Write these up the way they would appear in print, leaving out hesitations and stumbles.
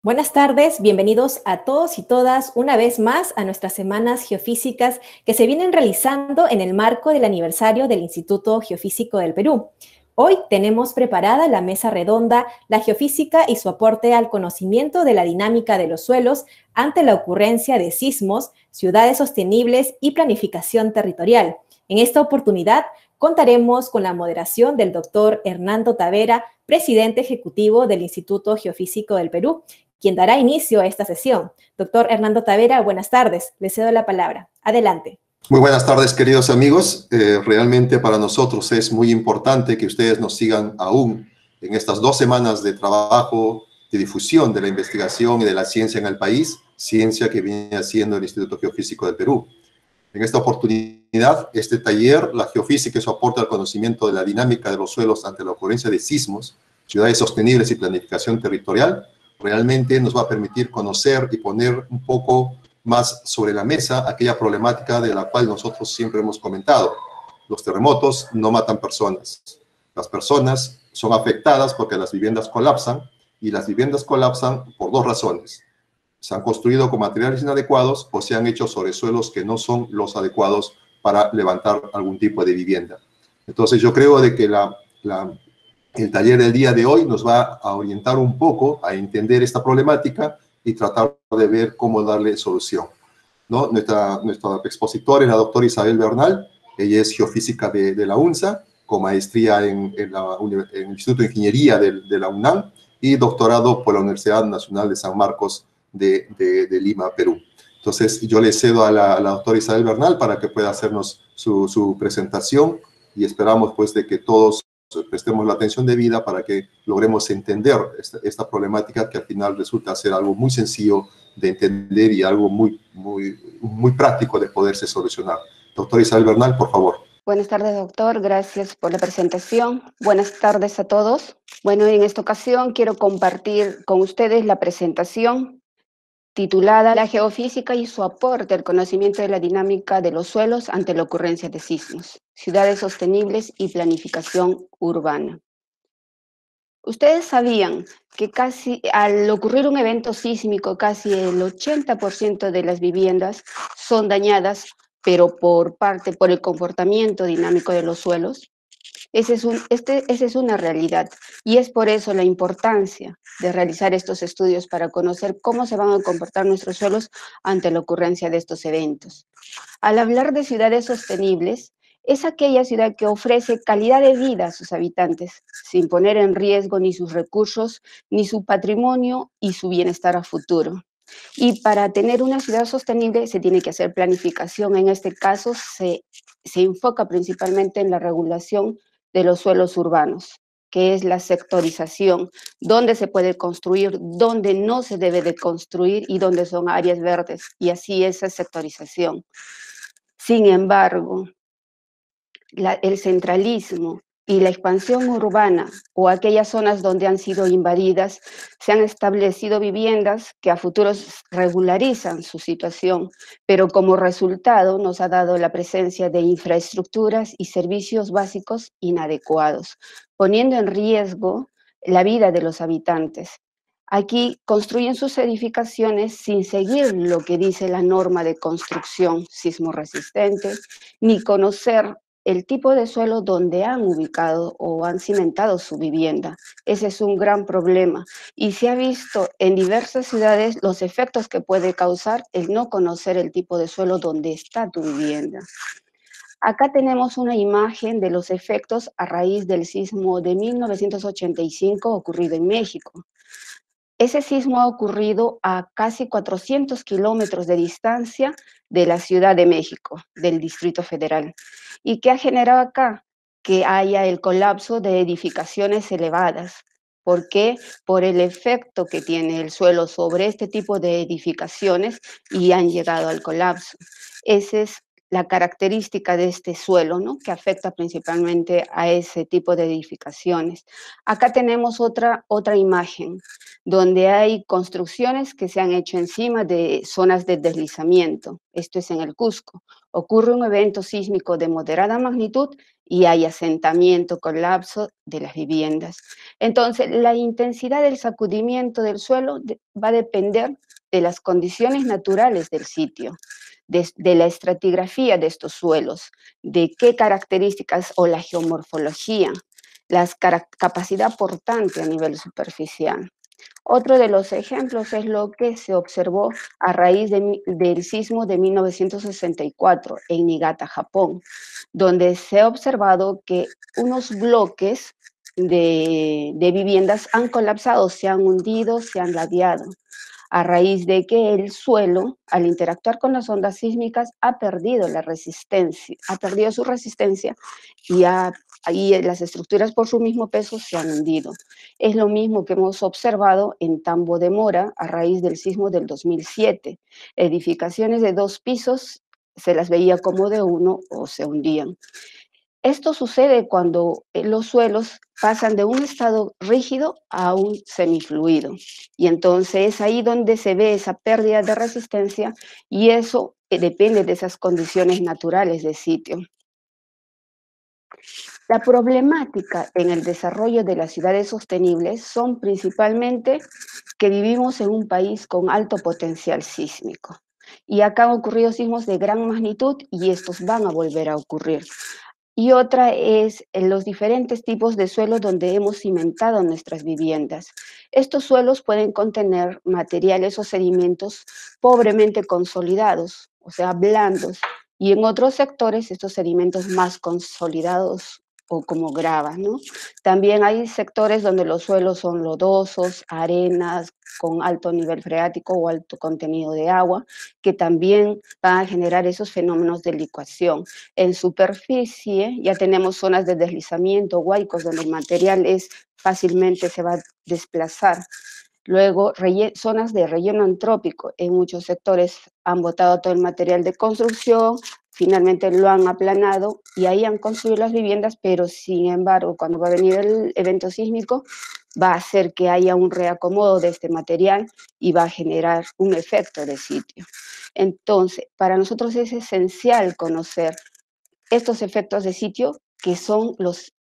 Buenas tardes, bienvenidos a todos y todas una vez más a nuestras semanas geofísicas que se vienen realizando en el marco del aniversario del Instituto Geofísico del Perú. Hoy tenemos preparada la mesa redonda, la geofísica y su aporte al conocimiento de la dinámica de los suelos ante la ocurrencia de sismos, ciudades sostenibles y planificación territorial. En esta oportunidad contaremos con la moderación del doctor Hernando Tavera, presidente ejecutivo del Instituto Geofísico del Perú, quien dará inicio a esta sesión. Doctor Hernando Tavera, buenas tardes. Le cedo la palabra. Adelante. Muy buenas tardes, queridos amigos. Realmente para nosotros es muy importante que ustedes nos sigan aún en estas 2 semanas de trabajo, de difusión de la investigación y de la ciencia en el país, ciencia que viene haciendo el Instituto Geofísico del Perú. En esta oportunidad, este taller, la geofísica y su aporte al conocimiento de la dinámica de los suelos ante la ocurrencia de sismos, ciudades sostenibles y planificación territorial, realmente nos va a permitir conocer y poner un poco más sobre la mesa aquella problemática de la cual nosotros siempre hemos comentado. Los terremotos no matan personas. Las personas son afectadas porque las viviendas colapsan, y las viviendas colapsan por 2 razones. Se han construido con materiales inadecuados o se han hecho sobre suelos que no son los adecuados para levantar algún tipo de vivienda. Entonces yo creo de que el taller del día de hoy nos va a orientar un poco a entender esta problemática y tratar de ver cómo darle solución, ¿no? Nuestra expositora es la doctora Isabel Bernal. Ella es geofísica de la UNSA, con maestría en el Instituto de Ingeniería de la UNAM y doctorado por la Universidad Nacional de San Marcos de Lima, Perú. Entonces yo le cedo a la doctora Isabel Bernal para que pueda hacernos su presentación, y esperamos pues de que todos prestemos la atención debida para que logremos entender esta problemática, que al final resulta ser algo muy sencillo de entender y algo muy práctico de poderse solucionar. Doctora Isabel Bernal, por favor. Buenas tardes, doctor. Gracias por la presentación. Buenas tardes a todos. Bueno, en esta ocasión quiero compartir con ustedes la presentación titulada La geofísica y su aporte al conocimiento de la dinámica de los suelos ante la ocurrencia de sismos, ciudades sostenibles y planificación urbana. Ustedes sabían que casi al ocurrir un evento sísmico, casi el 80% de las viviendas son dañadas, pero por el comportamiento dinámico de los suelos. Esa es una realidad, y es por eso la importancia de realizar estos estudios para conocer cómo se van a comportar nuestros suelos ante la ocurrencia de estos eventos. Al hablar de ciudades sostenibles, es aquella ciudad que ofrece calidad de vida a sus habitantes, sin poner en riesgo ni sus recursos, ni su patrimonio y su bienestar a futuro. Y para tener una ciudad sostenible se tiene que hacer planificación. En este caso se enfoca principalmente en la regulación de los suelos urbanos, que es la sectorización, dónde se puede construir, dónde no se debe de construir y dónde son áreas verdes, y así esa sectorización. Sin embargo, el centralismo y la expansión urbana, o aquellas zonas donde han sido invadidas, se han establecido viviendas que a futuros regularizan su situación, pero como resultado nos ha dado la presencia de infraestructuras y servicios básicos inadecuados, poniendo en riesgo la vida de los habitantes. Aquí construyen sus edificaciones sin seguir lo que dice la norma de construcción sismo resistente, ni conocer el tipo de suelo donde han ubicado o han cimentado su vivienda. Ese es un gran problema, y se ha visto en diversas ciudades los efectos que puede causar el no conocer el tipo de suelo donde está tu vivienda. Acá tenemos una imagen de los efectos a raíz del sismo de 1985 ocurrido en México. Ese sismo ha ocurrido a casi 400 kilómetros de distancia de la Ciudad de México, del Distrito Federal. ¿Y qué ha generado acá? Que haya el colapso de edificaciones elevadas. ¿Por qué? Por el efecto que tiene el suelo sobre este tipo de edificaciones, y han llegado al colapso. Esa es la característica de este suelo, ¿no? Que afecta principalmente a ese tipo de edificaciones. Acá tenemos otra imagen, donde hay construcciones que se han hecho encima de zonas de deslizamiento. Esto es en el Cusco. Ocurre un evento sísmico de moderada magnitud y hay asentamiento, colapso de las viviendas. Entonces, la intensidad del sacudimiento del suelo va a depender de las condiciones naturales del sitio, de la estratigrafía de estos suelos, de qué características o la geomorfología, la capacidad portante a nivel superficial. Otro de los ejemplos es lo que se observó a raíz del sismo de 1964 en Niigata, Japón, donde se ha observado que unos bloques de viviendas han colapsado, se han hundido, se han ladeado, a raíz de que el suelo, al interactuar con las ondas sísmicas, ha perdido la resistencia, ha perdido su resistencia y ahí las estructuras por su mismo peso se han hundido. Es lo mismo que hemos observado en Tambo de Mora a raíz del sismo del 2007. Edificaciones de 2 pisos se las veía como de 1 o se hundían. Esto sucede cuando los suelos pasan de un estado rígido a un semifluido. Y entonces es ahí donde se ve esa pérdida de resistencia y eso depende de esas condiciones naturales del sitio. La problemática en el desarrollo de las ciudades sostenibles son principalmente que vivimos en un país con alto potencial sísmico. Y acá han ocurrido sismos de gran magnitud y estos van a volver a ocurrir. Y otra es en los diferentes tipos de suelos donde hemos cimentado nuestras viviendas. Estos suelos pueden contener materiales o sedimentos pobremente consolidados, o sea, blandos, y en otros sectores estos sedimentos más consolidados o como grava, ¿no? También hay sectores donde los suelos son lodosos, arenas con alto nivel freático o alto contenido de agua, que también van a generar esos fenómenos de licuación. En superficie ya tenemos zonas de deslizamiento, huaicos, donde el material fácilmente se va a desplazar. Luego, zonas de relleno antrópico. En muchos sectores han botado todo el material de construcción, finalmente lo han aplanado y ahí han construido las viviendas, pero sin embargo, cuando va a venir el evento sísmico, va a hacer que haya un reacomodo de este material y va a generar un efecto de sitio. Entonces, para nosotros es esencial conocer estos efectos de sitio, que son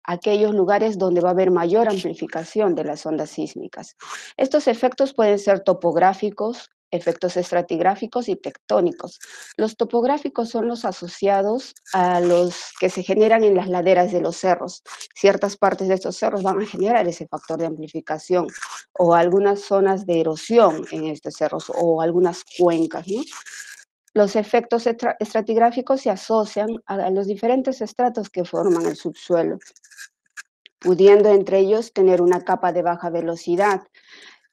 aquellos lugares donde va a haber mayor amplificación de las ondas sísmicas. Estos efectos pueden ser topográficos, efectos estratigráficos y tectónicos. Los topográficos son los asociados a los que se generan en las laderas de los cerros. Ciertas partes de estos cerros van a generar ese factor de amplificación o algunas zonas de erosión en estos cerros o algunas cuencas, ¿no? Los efectos estratigráficos se asocian a los diferentes estratos que forman el subsuelo, pudiendo entre ellos tener una capa de baja velocidad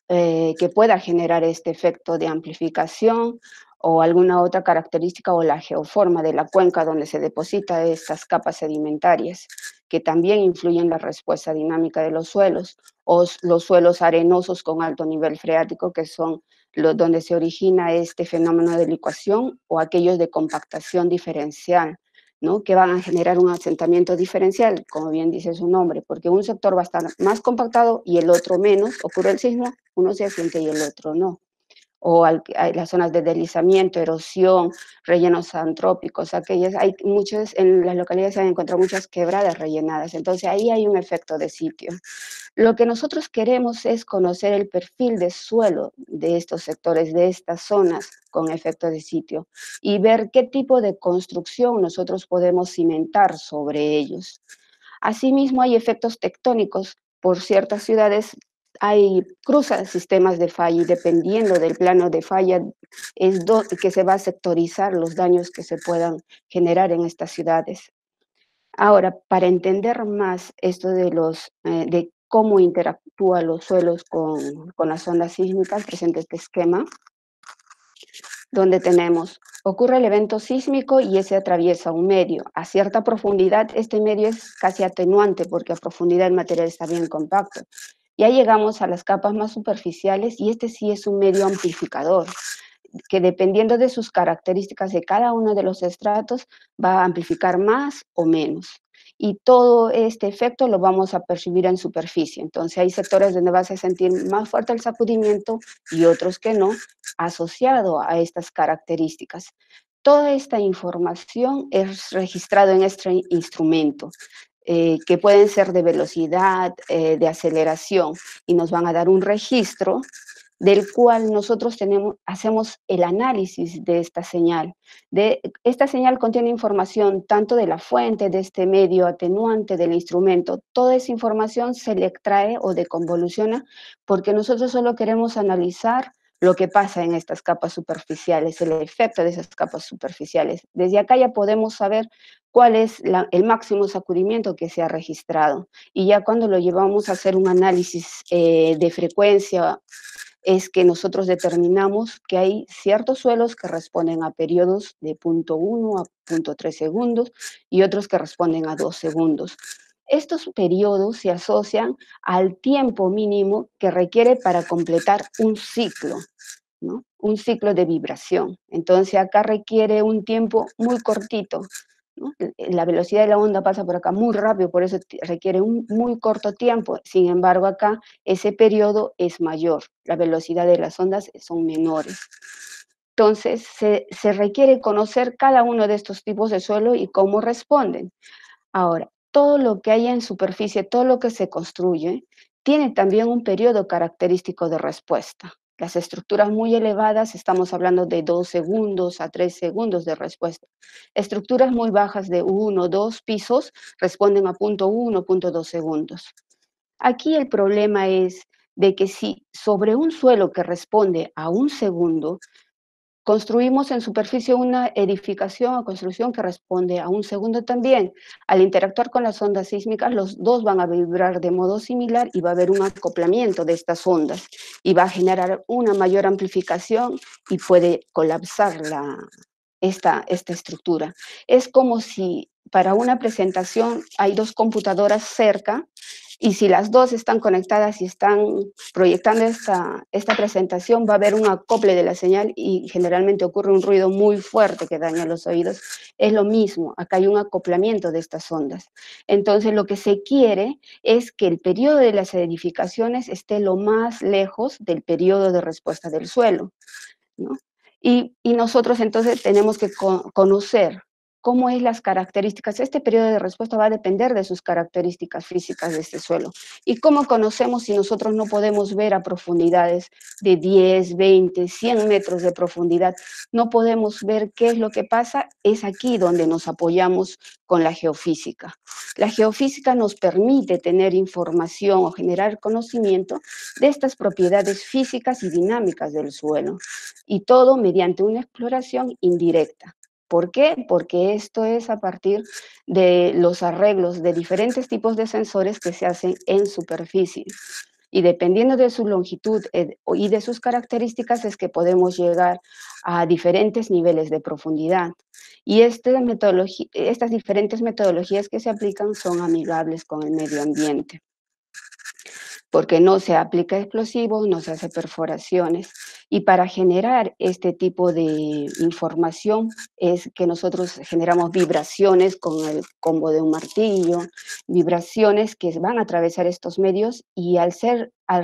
que pueda generar este efecto de amplificación o alguna otra característica o la geoforma de la cuenca donde se depositan estas capas sedimentarias, que también influyen en la respuesta dinámica de los suelos, o los suelos arenosos con alto nivel freático, que son donde se origina este fenómeno de licuación, o aquellos de compactación diferencial, ¿no? Que van a generar un asentamiento diferencial, como bien dice su nombre, porque un sector va a estar más compactado y el otro menos, ocurre el sismo, uno se asiente y el otro no. O hay las zonas de deslizamiento, erosión, rellenos antrópicos, hay muchos, en las localidades se han encontrado muchas quebradas rellenadas, entonces ahí hay un efecto de sitio. Lo que nosotros queremos es conocer el perfil de suelo de estos sectores, de estas zonas con efecto de sitio, y ver qué tipo de construcción nosotros podemos cimentar sobre ellos. Asimismo, hay efectos tectónicos. Por ciertas ciudades cruzan sistemas de falla y dependiendo del plano de falla es que se va a sectorizar los daños que se puedan generar en estas ciudades. Ahora, para entender más esto de cómo interactúan los suelos con las ondas sísmicas, presente este esquema, donde ocurre el evento sísmico y ese atraviesa un medio. A cierta profundidad, este medio es casi atenuante porque a profundidad el material está bien compacto. Ya llegamos a las capas más superficiales y este sí es un medio amplificador. que dependiendo de sus características de cada uno de los estratos va a amplificar más o menos. Y todo este efecto lo vamos a percibir en superficie. Entonces hay sectores donde vas a sentir más fuerte el sacudimiento y otros que no, asociado a estas características. Toda esta información es registrada en este instrumento, que pueden ser de velocidad, de aceleración, y nos van a dar un registro del cual nosotros hacemos el análisis de esta señal. Esta señal contiene información tanto de la fuente, de este medio atenuante, del instrumento. Toda esa información se le extrae o deconvoluciona porque nosotros solo queremos analizar lo que pasa en estas capas superficiales, el efecto de esas capas superficiales. Desde acá ya podemos saber cuál es el máximo sacudimiento que se ha registrado. Y ya cuando lo llevamos a hacer un análisis de frecuencia, es que nosotros determinamos que hay ciertos suelos que responden a periodos de 0.1 a 0.3 segundos y otros que responden a 2 segundos. Estos periodos se asocian al tiempo mínimo que requiere para completar un ciclo, ¿no? Un ciclo de vibración. Entonces acá requiere un tiempo muy cortito, ¿no? La velocidad de la onda pasa por acá muy rápido, por eso requiere un muy corto tiempo. Sin embargo, acá ese periodo es mayor, la velocidad de las ondas son menores. Entonces, se requiere conocer cada uno de estos tipos de suelo y cómo responden. Ahora, todo lo que hay en superficie, todo lo que se construye, tiene también un periodo característico de respuesta. Las estructuras muy elevadas, estamos hablando de 2 segundos a 3 segundos de respuesta. Estructuras muy bajas de 1 o 2 pisos responden a 0.1, 0.2 segundos. Aquí el problema es de que si sobre un suelo que responde a 1 segundo, construimos en superficie una edificación o construcción que responde a 1 segundo también. Al interactuar con las ondas sísmicas, los dos van a vibrar de modo similar y va a haber un acoplamiento de estas ondas y va a generar una mayor amplificación y puede colapsar esta estructura. Es como si para una presentación hay 2 computadoras cerca y si las 2 están conectadas y están proyectando esta presentación, va a haber un acople de la señal y generalmente ocurre un ruido muy fuerte que daña los oídos. Es lo mismo, acá hay un acoplamiento de estas ondas. Entonces, lo que se quiere es que el periodo de las edificaciones esté lo más lejos del periodo de respuesta del suelo, ¿no? Y nosotros entonces tenemos que conocer cómo es las características. Este periodo de respuesta va a depender de sus características físicas de este suelo. ¿Y cómo conocemos si nosotros no podemos ver a profundidades de 10, 20, 100 metros de profundidad? No podemos ver qué es lo que pasa. Es aquí donde nos apoyamos con la geofísica. La geofísica nos permite tener información o generar conocimiento de estas propiedades físicas y dinámicas del suelo. Y todo mediante una exploración indirecta. ¿Por qué? Porque esto es a partir de los arreglos de diferentes tipos de sensores que se hacen en superficie. Y dependiendo de su longitud y de sus características es que podemos llegar a diferentes niveles de profundidad. Y estas diferentes metodologías que se aplican son amigables con el medio ambiente, porque no se aplica explosivos, no se hace perforaciones. Y para generar este tipo de información es que nosotros generamos vibraciones con el combo de un martillo, vibraciones que van a atravesar estos medios y al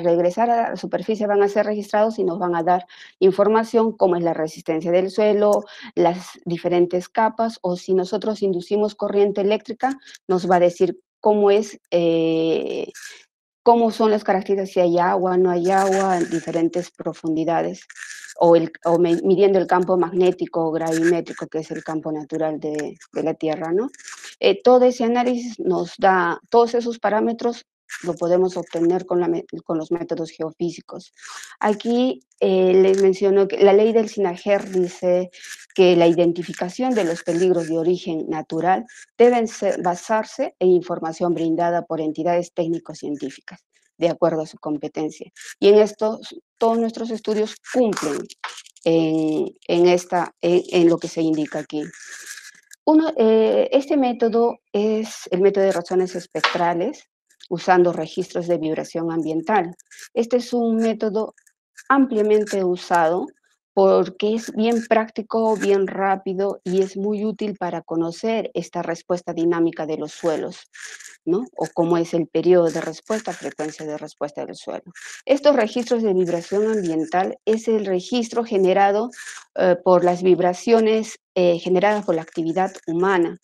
regresar a la superficie van a ser registrados y nos van a dar información como es la resistencia del suelo, las diferentes capas, o si nosotros inducimos corriente eléctrica, nos va a decir cómo es cómo son las características, si hay agua, no hay agua, en diferentes profundidades, o midiendo el campo magnético o gravimétrico, que es el campo natural de la Tierra, ¿no? Todo ese análisis nos da, todos esos parámetros lo podemos obtener con los métodos geofísicos. Aquí les menciono que la ley del Sinajer dice que la identificación de los peligros de origen natural deben basarse en información brindada por entidades técnico-científicas, de acuerdo a su competencia. Y en esto, todos nuestros estudios cumplen en lo que se indica aquí. Este método es el método de razones espectrales, usando registros de vibración ambiental. Este es un método ampliamente usado porque es bien práctico, bien rápido y es muy útil para conocer esta respuesta dinámica de los suelos, ¿no? O cómo es el periodo de respuesta, frecuencia de respuesta del suelo. Estos registros de vibración ambiental es el registro generado por las vibraciones generadas por la actividad humana,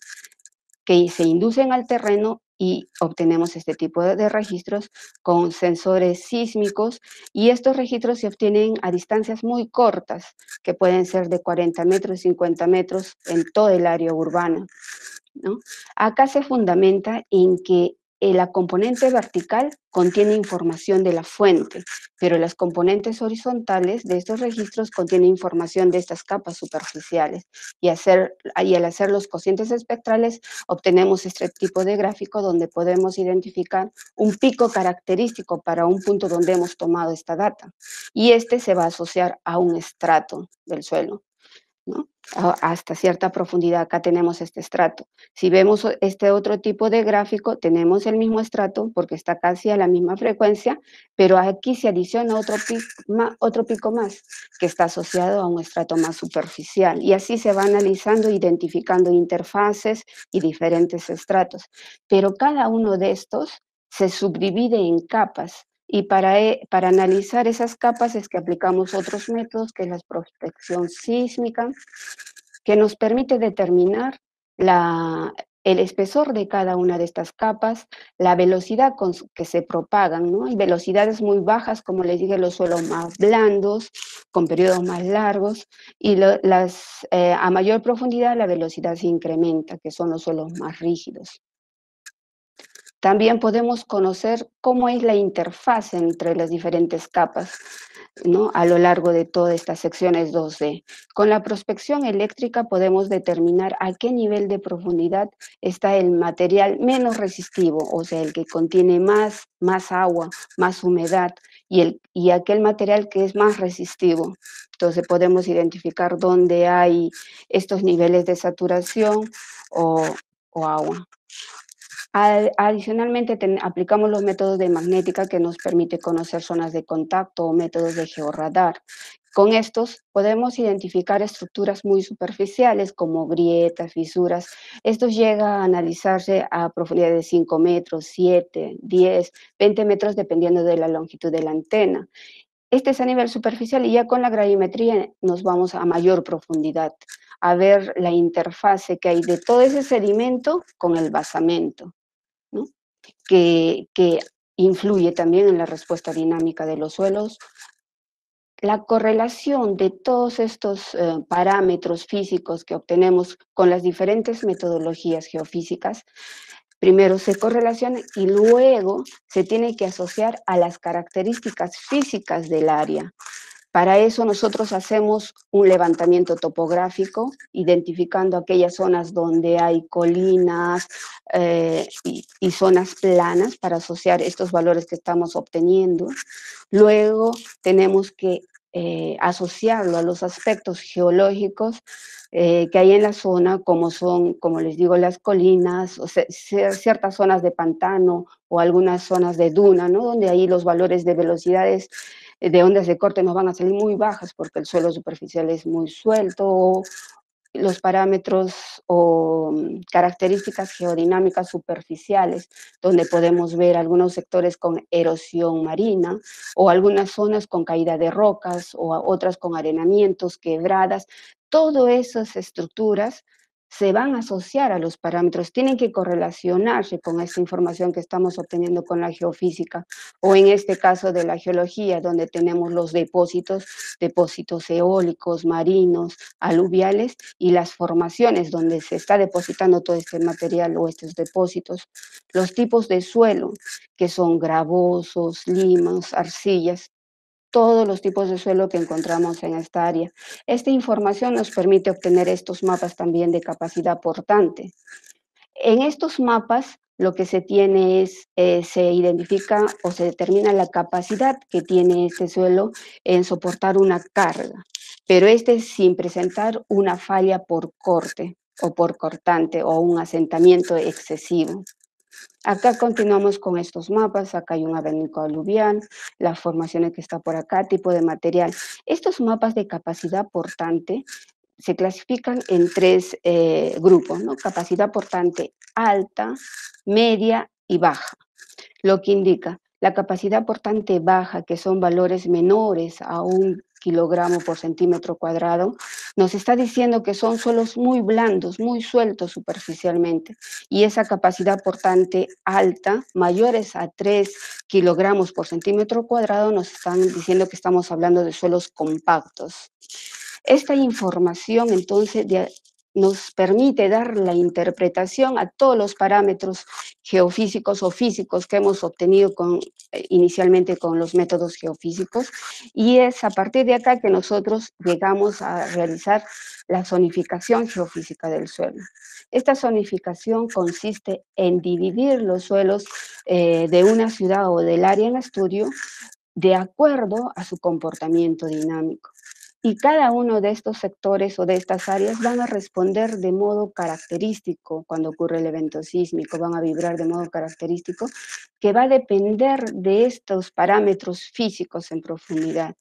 que se inducen al terreno y obtenemos este tipo de registros con sensores sísmicos, y estos registros se obtienen a distancias muy cortas, que pueden ser de 40 metros, 50 metros en todo el área urbana, ¿no? Acá se fundamenta en que la componente vertical contiene información de la fuente, pero las componentes horizontales de estos registros contienen información de estas capas superficiales. Y al hacer los cocientes espectrales obtenemos este tipo de gráfico donde podemos identificar un pico característico para un punto donde hemos tomado esta data. Y este se va a asociar a un estrato del suelo, ¿no? Hasta cierta profundidad, acá tenemos este estrato. Si vemos este otro tipo de gráfico, tenemos el mismo estrato porque está casi a la misma frecuencia, pero aquí se adiciona otro pico más que está asociado a un estrato más superficial. Y así se va analizando, identificando interfaces y diferentes estratos. Pero cada uno de estos se subdivide en capas. Y para analizar esas capas es que aplicamos otros métodos, que es la prospección sísmica, que nos permite determinar el espesor de cada una de estas capas, la velocidad con que se propagan, ¿no? Hay velocidades muy bajas, como les dije, los suelos más blandos, con periodos más largos, y a mayor profundidad la velocidad se incrementa, que son los suelos más rígidos. También podemos conocer cómo es la interfaz entre las diferentes capas, ¿no? A lo largo de todas estas secciones 2D. Con la prospección eléctrica podemos determinar a qué nivel de profundidad está el material menos resistivo, o sea, el que contiene más agua, más humedad, y aquel material que es más resistivo. Entonces podemos identificar dónde hay estos niveles de saturación o agua. Adicionalmente, aplicamos los métodos de magnética, que nos permite conocer zonas de contacto, o métodos de georradar. Con estos podemos identificar estructuras muy superficiales como grietas, fisuras. Esto llega a analizarse a profundidad de 5 metros, 7, 10, 20 metros, dependiendo de la longitud de la antena. Este es a nivel superficial, y ya con la gravimetría nos vamos a mayor profundidad, a ver la interfase que hay de todo ese sedimento con el basamento, ¿no? que influye también en la respuesta dinámica de los suelos. La correlación de todos estos parámetros físicos que obtenemos con las diferentes metodologías geofísicas, primero se correlaciona y luego se tiene que asociar a las características físicas del área. Para eso nosotros hacemos un levantamiento topográfico, identificando aquellas zonas donde hay colinas y zonas planas, para asociar estos valores que estamos obteniendo. Luego tenemos que asociarlo a los aspectos geológicos que hay en la zona, como son, como les digo, las colinas, o ciertas zonas de pantano o algunas zonas de duna, ¿no? Donde ahí los valores de velocidades de ondas de corte nos van a salir muy bajas porque el suelo superficial es muy suelto, o los parámetros o características geodinámicas superficiales, donde podemos ver algunos sectores con erosión marina, o algunas zonas con caída de rocas, o otras con arenamientos, quebradas. Todas esas estructuras se van a asociar a los parámetros, tienen que correlacionarse con esta información que estamos obteniendo con la geofísica, o en este caso de la geología, donde tenemos los depósitos eólicos, marinos, aluviales, y las formaciones donde se está depositando todo este material o estos depósitos. Los tipos de suelo, que son gravosos, limas, arcillas, todos los tipos de suelo que encontramos en esta área. Esta información nos permite obtener estos mapas también de capacidad portante. En estos mapas lo que se tiene es, se identifica o se determina la capacidad que tiene este suelo en soportar una carga, pero sin presentar una falla por corte o por cortante o un asentamiento excesivo. Acá continuamos con estos mapas, acá hay un abanico aluvial, las formaciones que está por acá, tipo de material. Estos mapas de capacidad portante se clasifican en tres grupos, ¿no? Capacidad portante alta, media y baja, lo que indica la capacidad portante baja, que son valores menores a 1 kilogramo por centímetro cuadrado, nos está diciendo que son suelos muy blandos, muy sueltos superficialmente, y esa capacidad portante alta, mayores a 3 kilogramos por centímetro cuadrado, nos están diciendo que estamos hablando de suelos compactos. Esta información entonces nos permite dar la interpretación a todos los parámetros geofísicos o físicos que hemos obtenido inicialmente con los métodos geofísicos, y es a partir de acá que nosotros llegamos a realizar la zonificación geofísica del suelo. Esta zonificación consiste en dividir los suelos de una ciudad o del área en estudio de acuerdo a su comportamiento dinámico. Y cada uno de estos sectores o de estas áreas van a responder de modo característico cuando ocurre el evento sísmico, van a vibrar de modo característico, que va a depender de estos parámetros físicos en profundidad,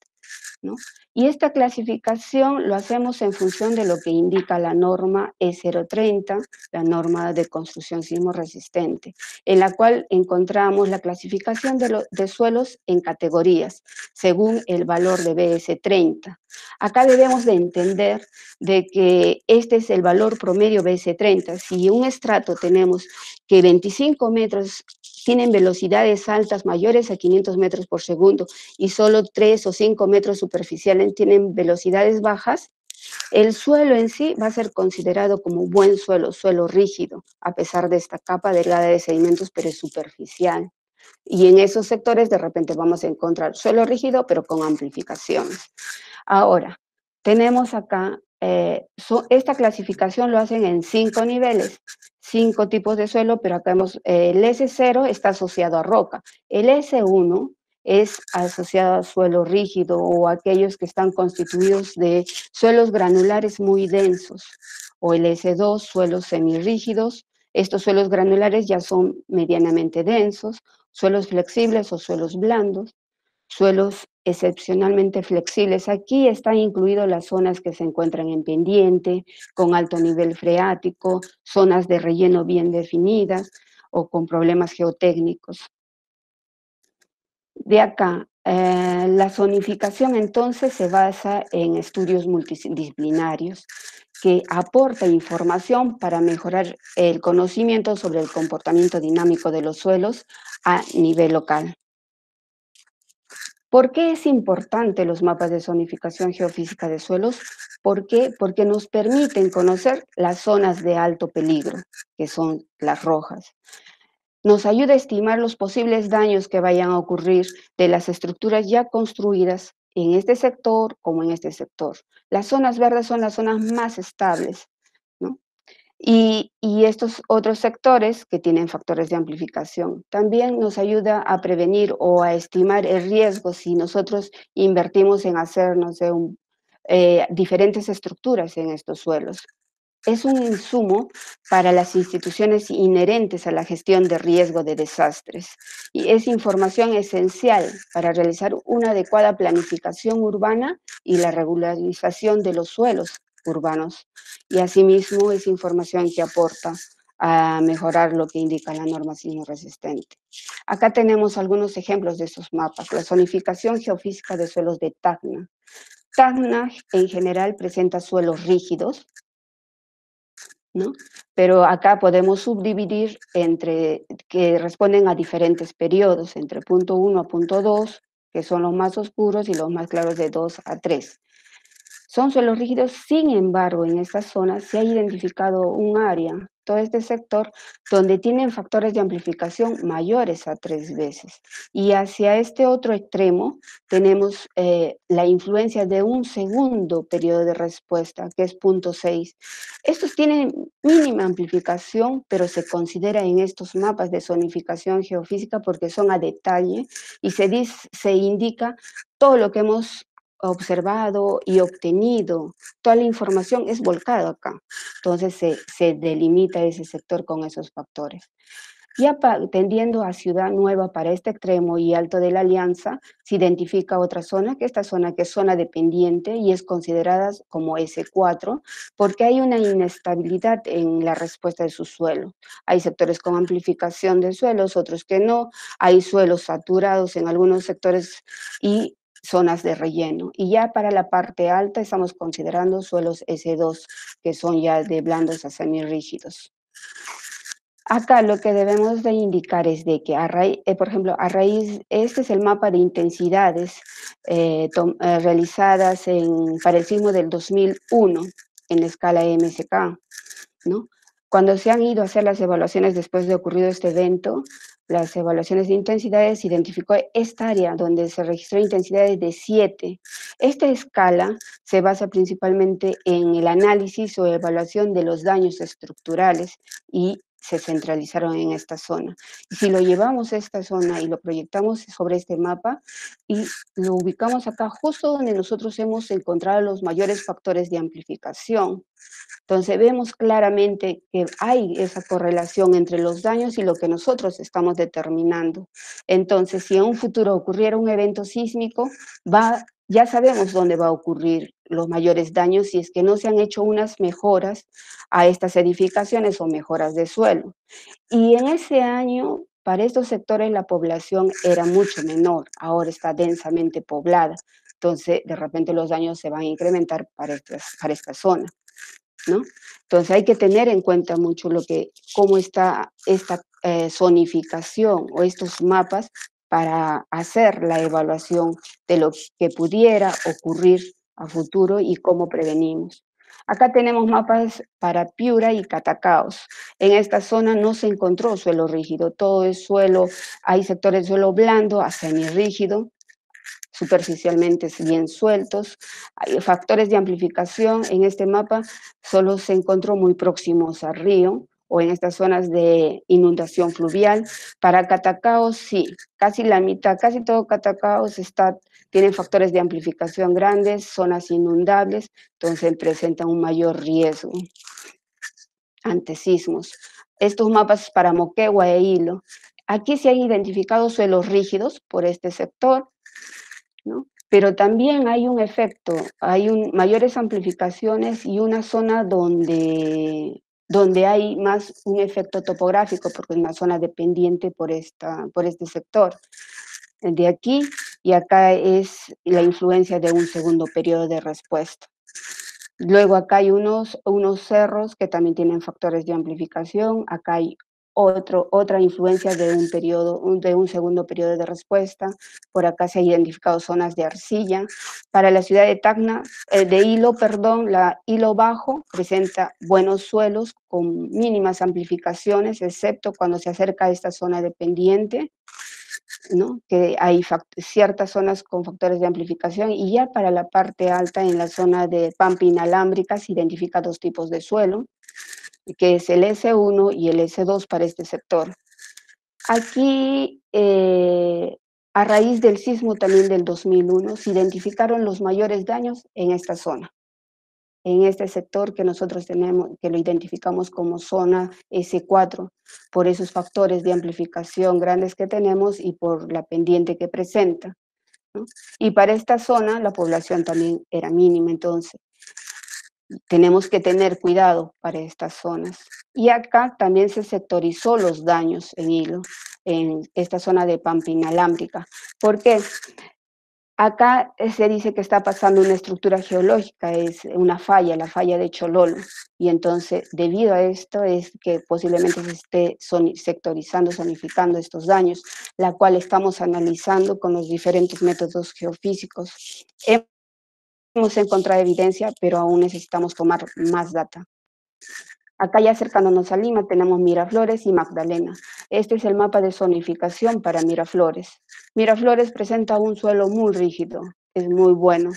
¿no? Y esta clasificación lo hacemos en función de lo que indica la norma E030, la norma de construcción sismo resistente, en la cual encontramos la clasificación de suelos en categorías, según el valor de BS30. Acá debemos de entender de que este es el valor promedio BS30. Si un estrato tenemos que 25 metros tienen velocidades altas mayores a 500 metros por segundo y solo 3 o 5 metros superficiales tienen velocidades bajas, el suelo en sí va a ser considerado como buen suelo, suelo rígido, a pesar de esta capa delgada de sedimentos, pero es superficial. Y en esos sectores de repente vamos a encontrar suelo rígido, pero con amplificaciones. Ahora, tenemos acá, esta clasificación lo hacen en 5 niveles, 5 tipos de suelo, pero acá vemos, el S0 está asociado a roca, el S1 es asociado a suelo rígido o aquellos que están constituidos de suelos granulares muy densos, o el S2, suelos semirrígidos. Estos suelos granulares ya son medianamente densos, suelos flexibles o suelos blandos, suelos excepcionalmente flexibles. Aquí están incluidas las zonas que se encuentran en pendiente, con alto nivel freático, zonas de relleno bien definidas o con problemas geotécnicos. De acá, la zonificación entonces se basa en estudios multidisciplinarios que aporta información para mejorar el conocimiento sobre el comportamiento dinámico de los suelos a nivel local. ¿Por qué es importante los mapas de zonificación geofísica de suelos? ¿Por qué? Porque nos permiten conocer las zonas de alto peligro, que son las rojas. Nos ayuda a estimar los posibles daños que vayan a ocurrir de las estructuras ya construidas en este sector como en este sector. Las zonas verdes son las zonas más estables, ¿no? Y estos otros sectores que tienen factores de amplificación. También nos ayuda a prevenir o a estimar el riesgo si nosotros invertimos en hacernos diferentes estructuras en estos suelos. Es un insumo para las instituciones inherentes a la gestión de riesgo de desastres y es información esencial para realizar una adecuada planificación urbana y la regularización de los suelos urbanos. Y asimismo es información que aporta a mejorar lo que indica la norma sismo resistente. Acá tenemos algunos ejemplos de estos mapas. La zonificación geofísica de suelos de Tacna. Tacna en general presenta suelos rígidos, ¿no? Pero acá podemos subdividir entre que responden a diferentes periodos, entre punto 1 a punto 2, que son los más oscuros, y los más claros de 2 a 3. Son suelos rígidos, sin embargo, en esta zona se ha identificado un área, todo este sector, donde tienen factores de amplificación mayores a 3 veces. Y hacia este otro extremo tenemos la influencia de un segundo periodo de respuesta, que es punto 6. Estos tienen mínima amplificación, pero se considera en estos mapas de zonificación geofísica porque son a detalle y se indica todo lo que hemos observado y obtenido, toda la información es volcada acá. Entonces se delimita ese sector con esos factores. Ya tendiendo a Ciudad Nueva para este extremo y Alto de la Alianza, se identifica otra zona, que esta zona que es zona dependiente y es considerada como S4, porque hay una inestabilidad en la respuesta de su suelo. Hay sectores con amplificación de suelos, otros que no, hay suelos saturados en algunos sectores y zonas de relleno. Y ya para la parte alta estamos considerando suelos S2, que son ya de blandos a semirrígidos. Acá lo que debemos de indicar es de que, por ejemplo, este es el mapa de intensidades realizadas para el sismo del 2001 en la escala MSK, ¿no? Cuando se han ido a hacer las evaluaciones después de ocurrido este evento, las evaluaciones de intensidades identificó esta área donde se registró intensidades de 7. Esta escala se basa principalmente en el análisis o evaluación de los daños estructurales y se centralizaron en esta zona. Y si lo llevamos a esta zona y lo proyectamos sobre este mapa y lo ubicamos acá justo donde nosotros hemos encontrado los mayores factores de amplificación, entonces vemos claramente que hay esa correlación entre los daños y lo que nosotros estamos determinando. Entonces, si en un futuro ocurriera un evento sísmico, ya sabemos dónde va a ocurrir los mayores daños si es que no se han hecho unas mejoras a estas edificaciones o mejoras de suelo. Y en ese año, para estos sectores la población era mucho menor, ahora está densamente poblada. Entonces, de repente los daños se van a incrementar para esta zona, ¿no? Entonces hay que tener en cuenta mucho cómo está esta zonificación o estos mapas para hacer la evaluación de lo que pudiera ocurrir a futuro y cómo prevenimos. Acá tenemos mapas para Piura y Catacaos. En esta zona no se encontró suelo rígido, todo es suelo, hay sectores de suelo blando a semirrígido, superficialmente bien sueltos. Hay factores de amplificación en este mapa solo se encontró muy próximos al río o en estas zonas de inundación fluvial. Para Catacaos, sí, casi la mitad, casi todo Catacaos tiene factores de amplificación grandes, zonas inundables, entonces presentan un mayor riesgo ante sismos. Estos mapas para Moquegua e Hilo. Aquí se han identificado suelos rígidos por este sector, ¿no? Pero también hay un efecto, mayores amplificaciones y una zona donde hay más un efecto topográfico, porque es una zona dependiente por este sector. De aquí y acá es la influencia de un segundo periodo de respuesta. Luego acá hay unos cerros que también tienen factores de amplificación, acá hay otra influencia de un segundo periodo de respuesta. Por acá se han identificado zonas de arcilla. Para la ciudad de Tacna, la Hilo Bajo presenta buenos suelos con mínimas amplificaciones, excepto cuando se acerca a esta zona de pendiente, ¿no? Que hay ciertas zonas con factores de amplificación, y ya para la parte alta, en la zona de pampa inalámbrica, se identifica dos tipos de suelo, que es el S1 y el S2 para este sector. Aquí, a raíz del sismo también del 2001, se identificaron los mayores daños en esta zona, en este sector que nosotros tenemos, que lo identificamos como zona S4, por esos factores de amplificación grandes que tenemos y por la pendiente que presenta, ¿no? Y para esta zona la población también era mínima, entonces tenemos que tener cuidado para estas zonas. Y acá también se sectorizó los daños en hilo, en esta zona de pampa inalámbrica. ¿Por qué? Acá se dice que está pasando una estructura geológica, es una falla, la falla de Chololo, y entonces debido a esto es que posiblemente se esté sectorizando, zonificando estos daños, la cual estamos analizando con los diferentes métodos geofísicos. Hemos encontrado evidencia, pero aún necesitamos tomar más data. Acá ya acercándonos a Lima tenemos Miraflores y Magdalena. Este es el mapa de zonificación para Miraflores. Miraflores presenta un suelo muy rígido, es muy bueno.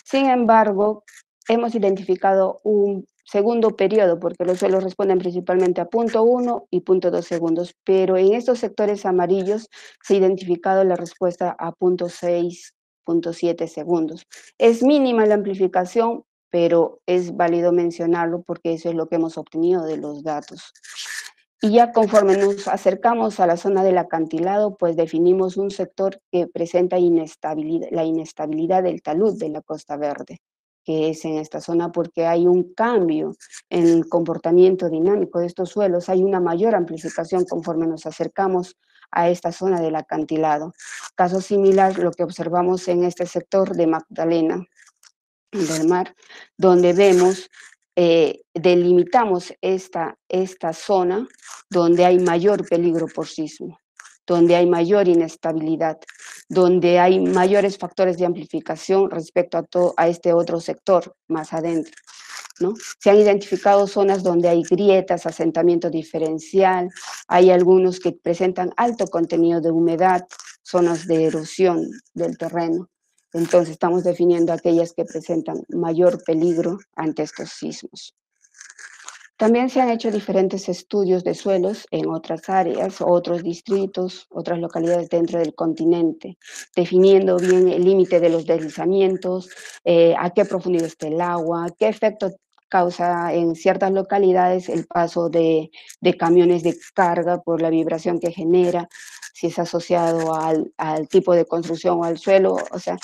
Sin embargo, hemos identificado un segundo periodo, porque los suelos responden principalmente a 0.1 y 0.2 segundos, pero en estos sectores amarillos se ha identificado la respuesta a 0.6, 0.7 segundos. Es mínima la amplificación, pero es válido mencionarlo porque eso es lo que hemos obtenido de los datos. Y ya conforme nos acercamos a la zona del acantilado, pues definimos un sector que presenta inestabilidad, la inestabilidad del talud de la Costa Verde, que es en esta zona porque hay un cambio en el comportamiento dinámico de estos suelos, hay una mayor amplificación conforme nos acercamos a esta zona del acantilado. Caso similar lo que observamos en este sector de Magdalena del Mar, donde vemos, delimitamos esta zona donde hay mayor peligro por sismo, donde hay mayor inestabilidad, donde hay mayores factores de amplificación respecto a este otro sector más adentro, ¿no? Se han identificado zonas donde hay grietas, asentamiento diferencial, hay algunos que presentan alto contenido de humedad, zonas de erosión del terreno. Entonces estamos definiendo aquellas que presentan mayor peligro ante estos sismos. También se han hecho diferentes estudios de suelos en otras áreas, otros distritos, otras localidades dentro del continente, definiendo bien el límite de los deslizamientos, a qué profundidad está el agua, qué efecto causa en ciertas localidades el paso de camiones de carga por la vibración que genera, si es asociado al tipo de construcción o al suelo, o sea,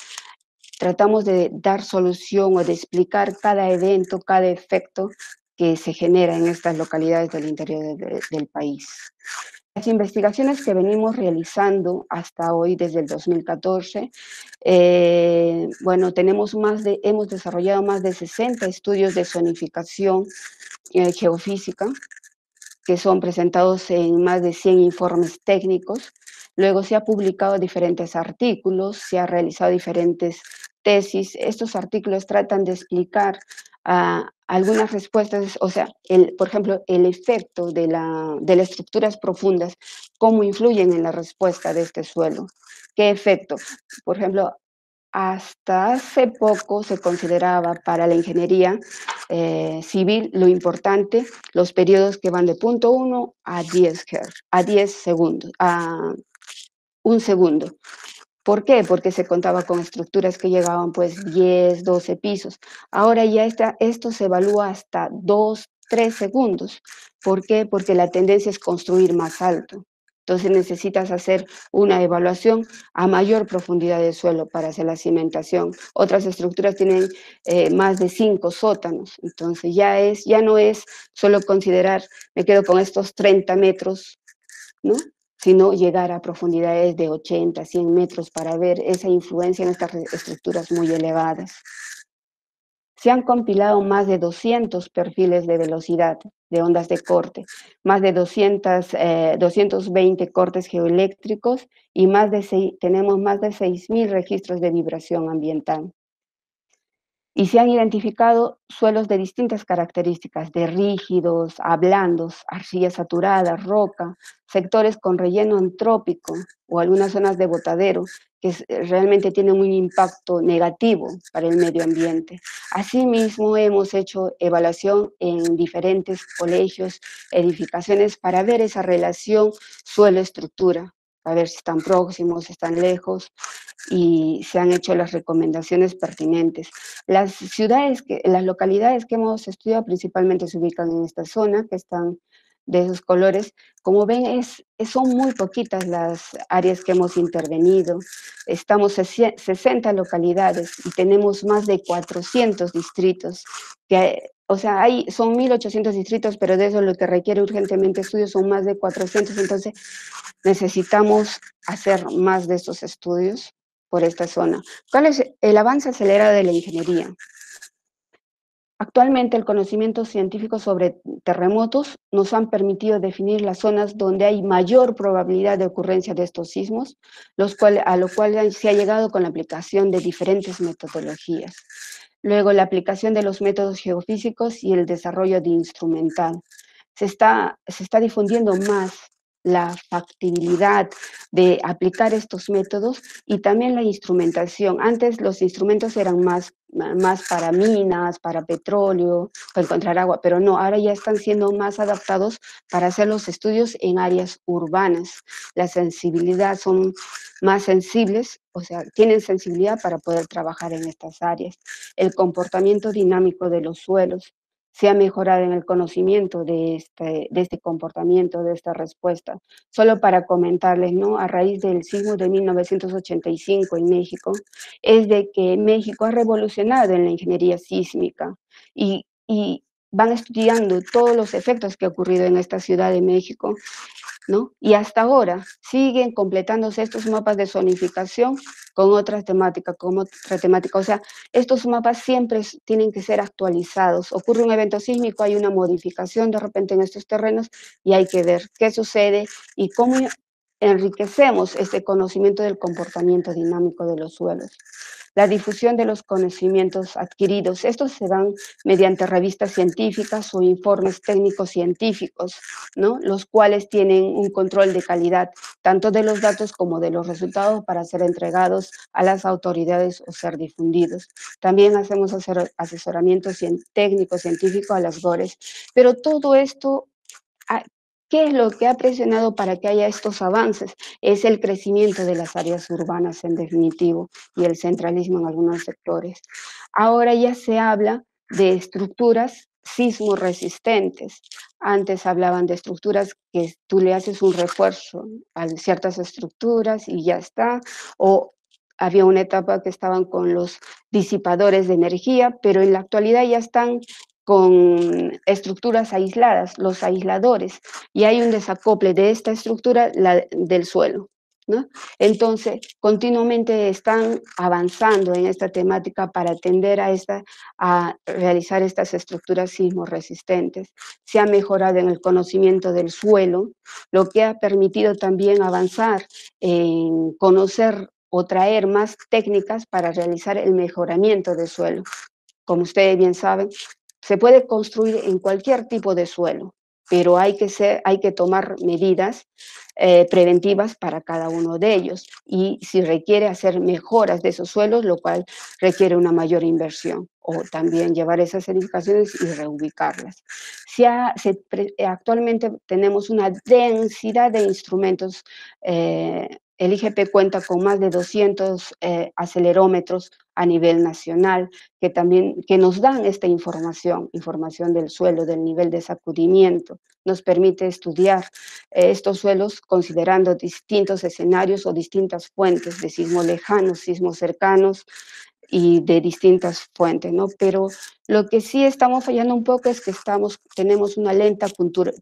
tratamos de dar solución o de explicar cada evento, cada efecto que se genera en estas localidades del interior del país. Las investigaciones que venimos realizando hasta hoy, desde el 2014, bueno, hemos desarrollado más de 60 estudios de zonificación geofísica, que son presentados en más de 100 informes técnicos. Luego se ha publicado diferentes artículos, se ha realizado diferentes tesis. Estos artículos tratan de explicar algunas respuestas, o sea, por ejemplo, el efecto de las estructuras profundas, cómo influyen en la respuesta de este suelo. ¿Qué efecto? Por ejemplo, hasta hace poco se consideraba para la ingeniería civil lo importante los periodos que van de 0.1 a 10 segundos, a un segundo. ¿Por qué? Porque se contaba con estructuras que llegaban pues 10, 12 pisos. Ahora ya esto se evalúa hasta 2, 3 segundos. ¿Por qué? Porque la tendencia es construir más alto. Entonces necesitas hacer una evaluación a mayor profundidad del suelo para hacer la cimentación. Otras estructuras tienen más de 5 sótanos. Entonces ya no es solo considerar, me quedo con estos 30 metros, ¿no? Sino llegar a profundidades de 80, 100 metros para ver esa influencia en estas estructuras muy elevadas. Se han compilado más de 200 perfiles de velocidad de ondas de corte, más de 220 cortes geoeléctricos y tenemos más de 6.000 registros de vibración ambiental. Y se han identificado suelos de distintas características, de rígidos a blandos, arcilla saturada, roca, sectores con relleno antrópico o algunas zonas de botadero que realmente tienen un impacto negativo para el medio ambiente. Asimismo, hemos hecho evaluación en diferentes colegios, edificaciones, para ver esa relación suelo-estructura, a ver si están próximos, están lejos, y se han hecho las recomendaciones pertinentes. Las localidades que hemos estudiado principalmente se ubican en esta zona, que están de esos colores. Como ven, son muy poquitas las áreas que hemos intervenido. Estamos 60 localidades y tenemos más de 400 distritos. O sea, son 1.800 distritos, pero de eso lo que requiere urgentemente estudios son más de 400. Entonces, necesitamos hacer más de estos estudios por esta zona. ¿Cuál es el avance acelerado de la ingeniería? Actualmente el conocimiento científico sobre terremotos nos han permitido definir las zonas donde hay mayor probabilidad de ocurrencia de estos sismos, a lo cual se ha llegado con la aplicación de diferentes metodologías. Luego, la aplicación de los métodos geofísicos y el desarrollo de instrumental. Se está difundiendo más la factibilidad de aplicar estos métodos y también la instrumentación. Antes los instrumentos eran más para minas, para petróleo, para encontrar agua, pero no, ahora ya están siendo más adaptados para hacer los estudios en áreas urbanas. La sensibilidad son más sensibles, o sea, tienen sensibilidad para poder trabajar en estas áreas. El comportamiento dinámico de los suelos. se ha mejorado en el conocimiento de este comportamiento, de esta respuesta. Solo para comentarles, ¿no? A raíz del sismo de 1985 en México, es de que México ha revolucionado en la ingeniería sísmica y van estudiando todos los efectos que ha ocurrido en esta Ciudad de México, ¿no? Y hasta ahora siguen completándose estos mapas de zonificación con otras temáticas, con otra temática. O sea, estos mapas siempre tienen que ser actualizados. Ocurre un evento sísmico, hay una modificación de repente en estos terrenos y hay que ver qué sucede y cómo enriquecemos este conocimiento del comportamiento dinámico de los suelos. La difusión de los conocimientos adquiridos. Estos se dan mediante revistas científicas o informes técnicos científicos, ¿no? Los cuales tienen un control de calidad, tanto de los datos como de los resultados, para ser entregados a las autoridades o ser difundidos. También hacemos asesoramiento técnico científico a las GORES, pero todo esto, ¿qué es lo que ha presionado para que haya estos avances? Es el crecimiento de las áreas urbanas en definitivo y el centralismo en algunos sectores. Ahora ya se habla de estructuras sismo resistentes. Antes hablaban de estructuras que tú le haces un refuerzo a ciertas estructuras y ya está, o había una etapa que estaban con los disipadores de energía, pero en la actualidad ya están con estructuras aisladas, los aisladores, y hay un desacople de esta estructura del suelo, ¿no? Entonces, continuamente están avanzando en esta temática para atender a realizar estas estructuras sismo resistentes. Se ha mejorado en el conocimiento del suelo, lo que ha permitido también avanzar en conocer o traer más técnicas para realizar el mejoramiento del suelo. Como ustedes bien saben, se puede construir en cualquier tipo de suelo, pero hay que tomar medidas preventivas para cada uno de ellos. Y si requiere hacer mejoras de esos suelos, lo cual requiere una mayor inversión, o también llevar esas edificaciones y reubicarlas. Actualmente tenemos una densidad de instrumentos. El IGP cuenta con más de 200 acelerómetros a nivel nacional que nos dan esta información del suelo, del nivel de sacudimiento. Nos permite estudiar estos suelos considerando distintos escenarios o distintas fuentes de sismos lejanos, sismos cercanos y de distintas fuentes, ¿no? Pero lo que sí estamos fallando un poco es que tenemos una lenta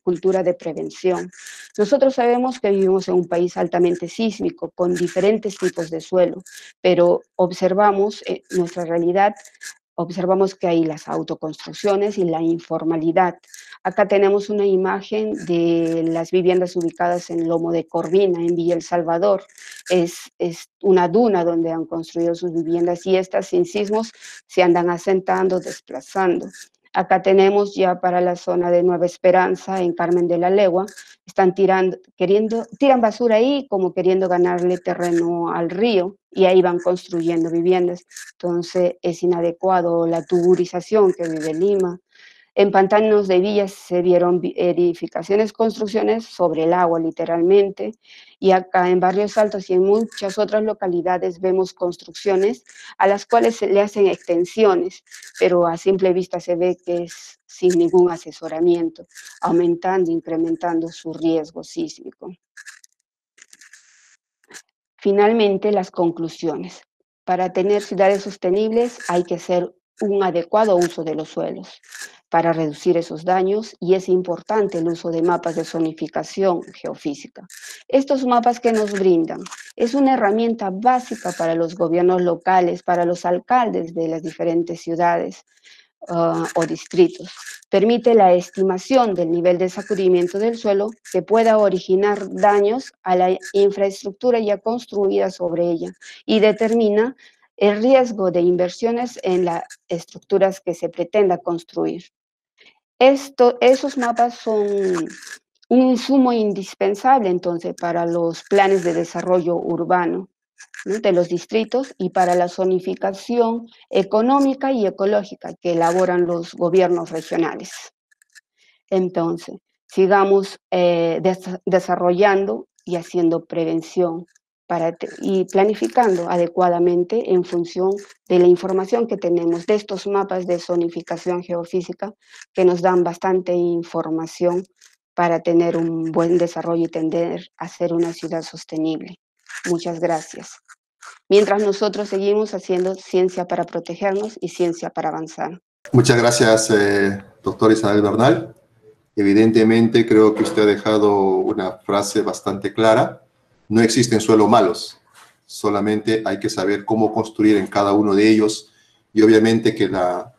cultura de prevención. Nosotros sabemos que vivimos en un país altamente sísmico, con diferentes tipos de suelo, pero observamos nuestra realidad. Observamos que hay las autoconstrucciones y la informalidad. Acá tenemos una imagen de las viviendas ubicadas en Lomo de Corvina, en Villa El Salvador. Es una duna donde han construido sus viviendas y estas sin sismos se andan asentando, desplazando. Acá tenemos ya para la zona de Nueva Esperanza, en Carmen de la Legua, están tiran basura ahí como queriendo ganarle terreno al río y ahí van construyendo viviendas. Entonces es inadecuado la tuburización que vive Lima. En pantanos de villas se vieron edificaciones, construcciones sobre el agua, literalmente, y acá en Barrios Altos y en muchas otras localidades vemos construcciones a las cuales se le hacen extensiones, pero a simple vista se ve que es sin ningún asesoramiento, aumentando, incrementando su riesgo sísmico. Finalmente, las conclusiones. Para tener ciudades sostenibles hay que hacer un adecuado uso de los suelos para reducir esos daños, y es importante el uso de mapas de zonificación geofísica. Estos mapas que nos brindan es una herramienta básica para los gobiernos locales, para los alcaldes de las diferentes ciudades o distritos. Permite la estimación del nivel de sacudimiento del suelo que pueda originar daños a la infraestructura ya construida sobre ella y determina el riesgo de inversiones en las estructuras que se pretenda construir. Esos mapas son un insumo indispensable entonces para los planes de desarrollo urbano, ¿no?, de los distritos, y para la zonificación económica y ecológica que elaboran los gobiernos regionales. Entonces, sigamos desarrollando y haciendo prevención y planificando adecuadamente en función de la información que tenemos de estos mapas de zonificación geofísica que nos dan bastante información para tener un buen desarrollo y tender a ser una ciudad sostenible. Muchas gracias. Mientras nosotros seguimos haciendo ciencia para protegernos y ciencia para avanzar. Muchas gracias, doctor Isabel Bernal. Evidentemente, creo que usted ha dejado una frase bastante clara. No existen suelos malos, solamente hay que saber cómo construir en cada uno de ellos. Y obviamente que la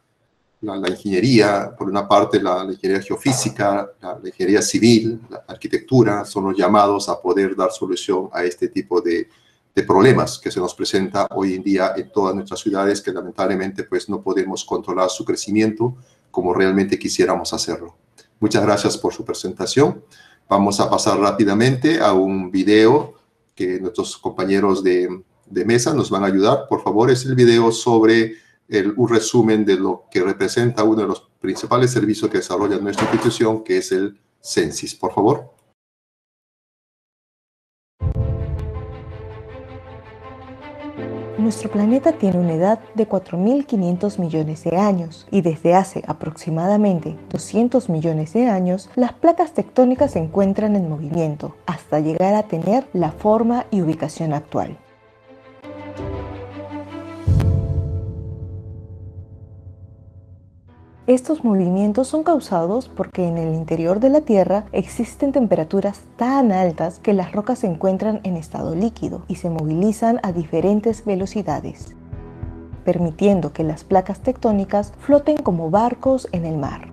ingeniería, por una parte la ingeniería geofísica, la ingeniería civil, la arquitectura, son los llamados a poder dar solución a este tipo de problemas que se nos presenta hoy en día en todas nuestras ciudades, que lamentablemente pues no podemos controlar su crecimiento como realmente quisiéramos hacerlo. Muchas gracias por su presentación. Vamos a pasar rápidamente a un video que nuestros compañeros de mesa nos van a ayudar. Por favor, es el video sobre un resumen de lo que representa uno de los principales servicios que desarrolla nuestra institución, que es el Censis. Por favor. Nuestro planeta tiene una edad de 4.500 millones de años y desde hace aproximadamente 200 millones de años las placas tectónicas se encuentran en movimiento hasta llegar a tener la forma y ubicación actual. Estos movimientos son causados porque en el interior de la Tierra existen temperaturas tan altas que las rocas se encuentran en estado líquido y se movilizan a diferentes velocidades, permitiendo que las placas tectónicas floten como barcos en el mar.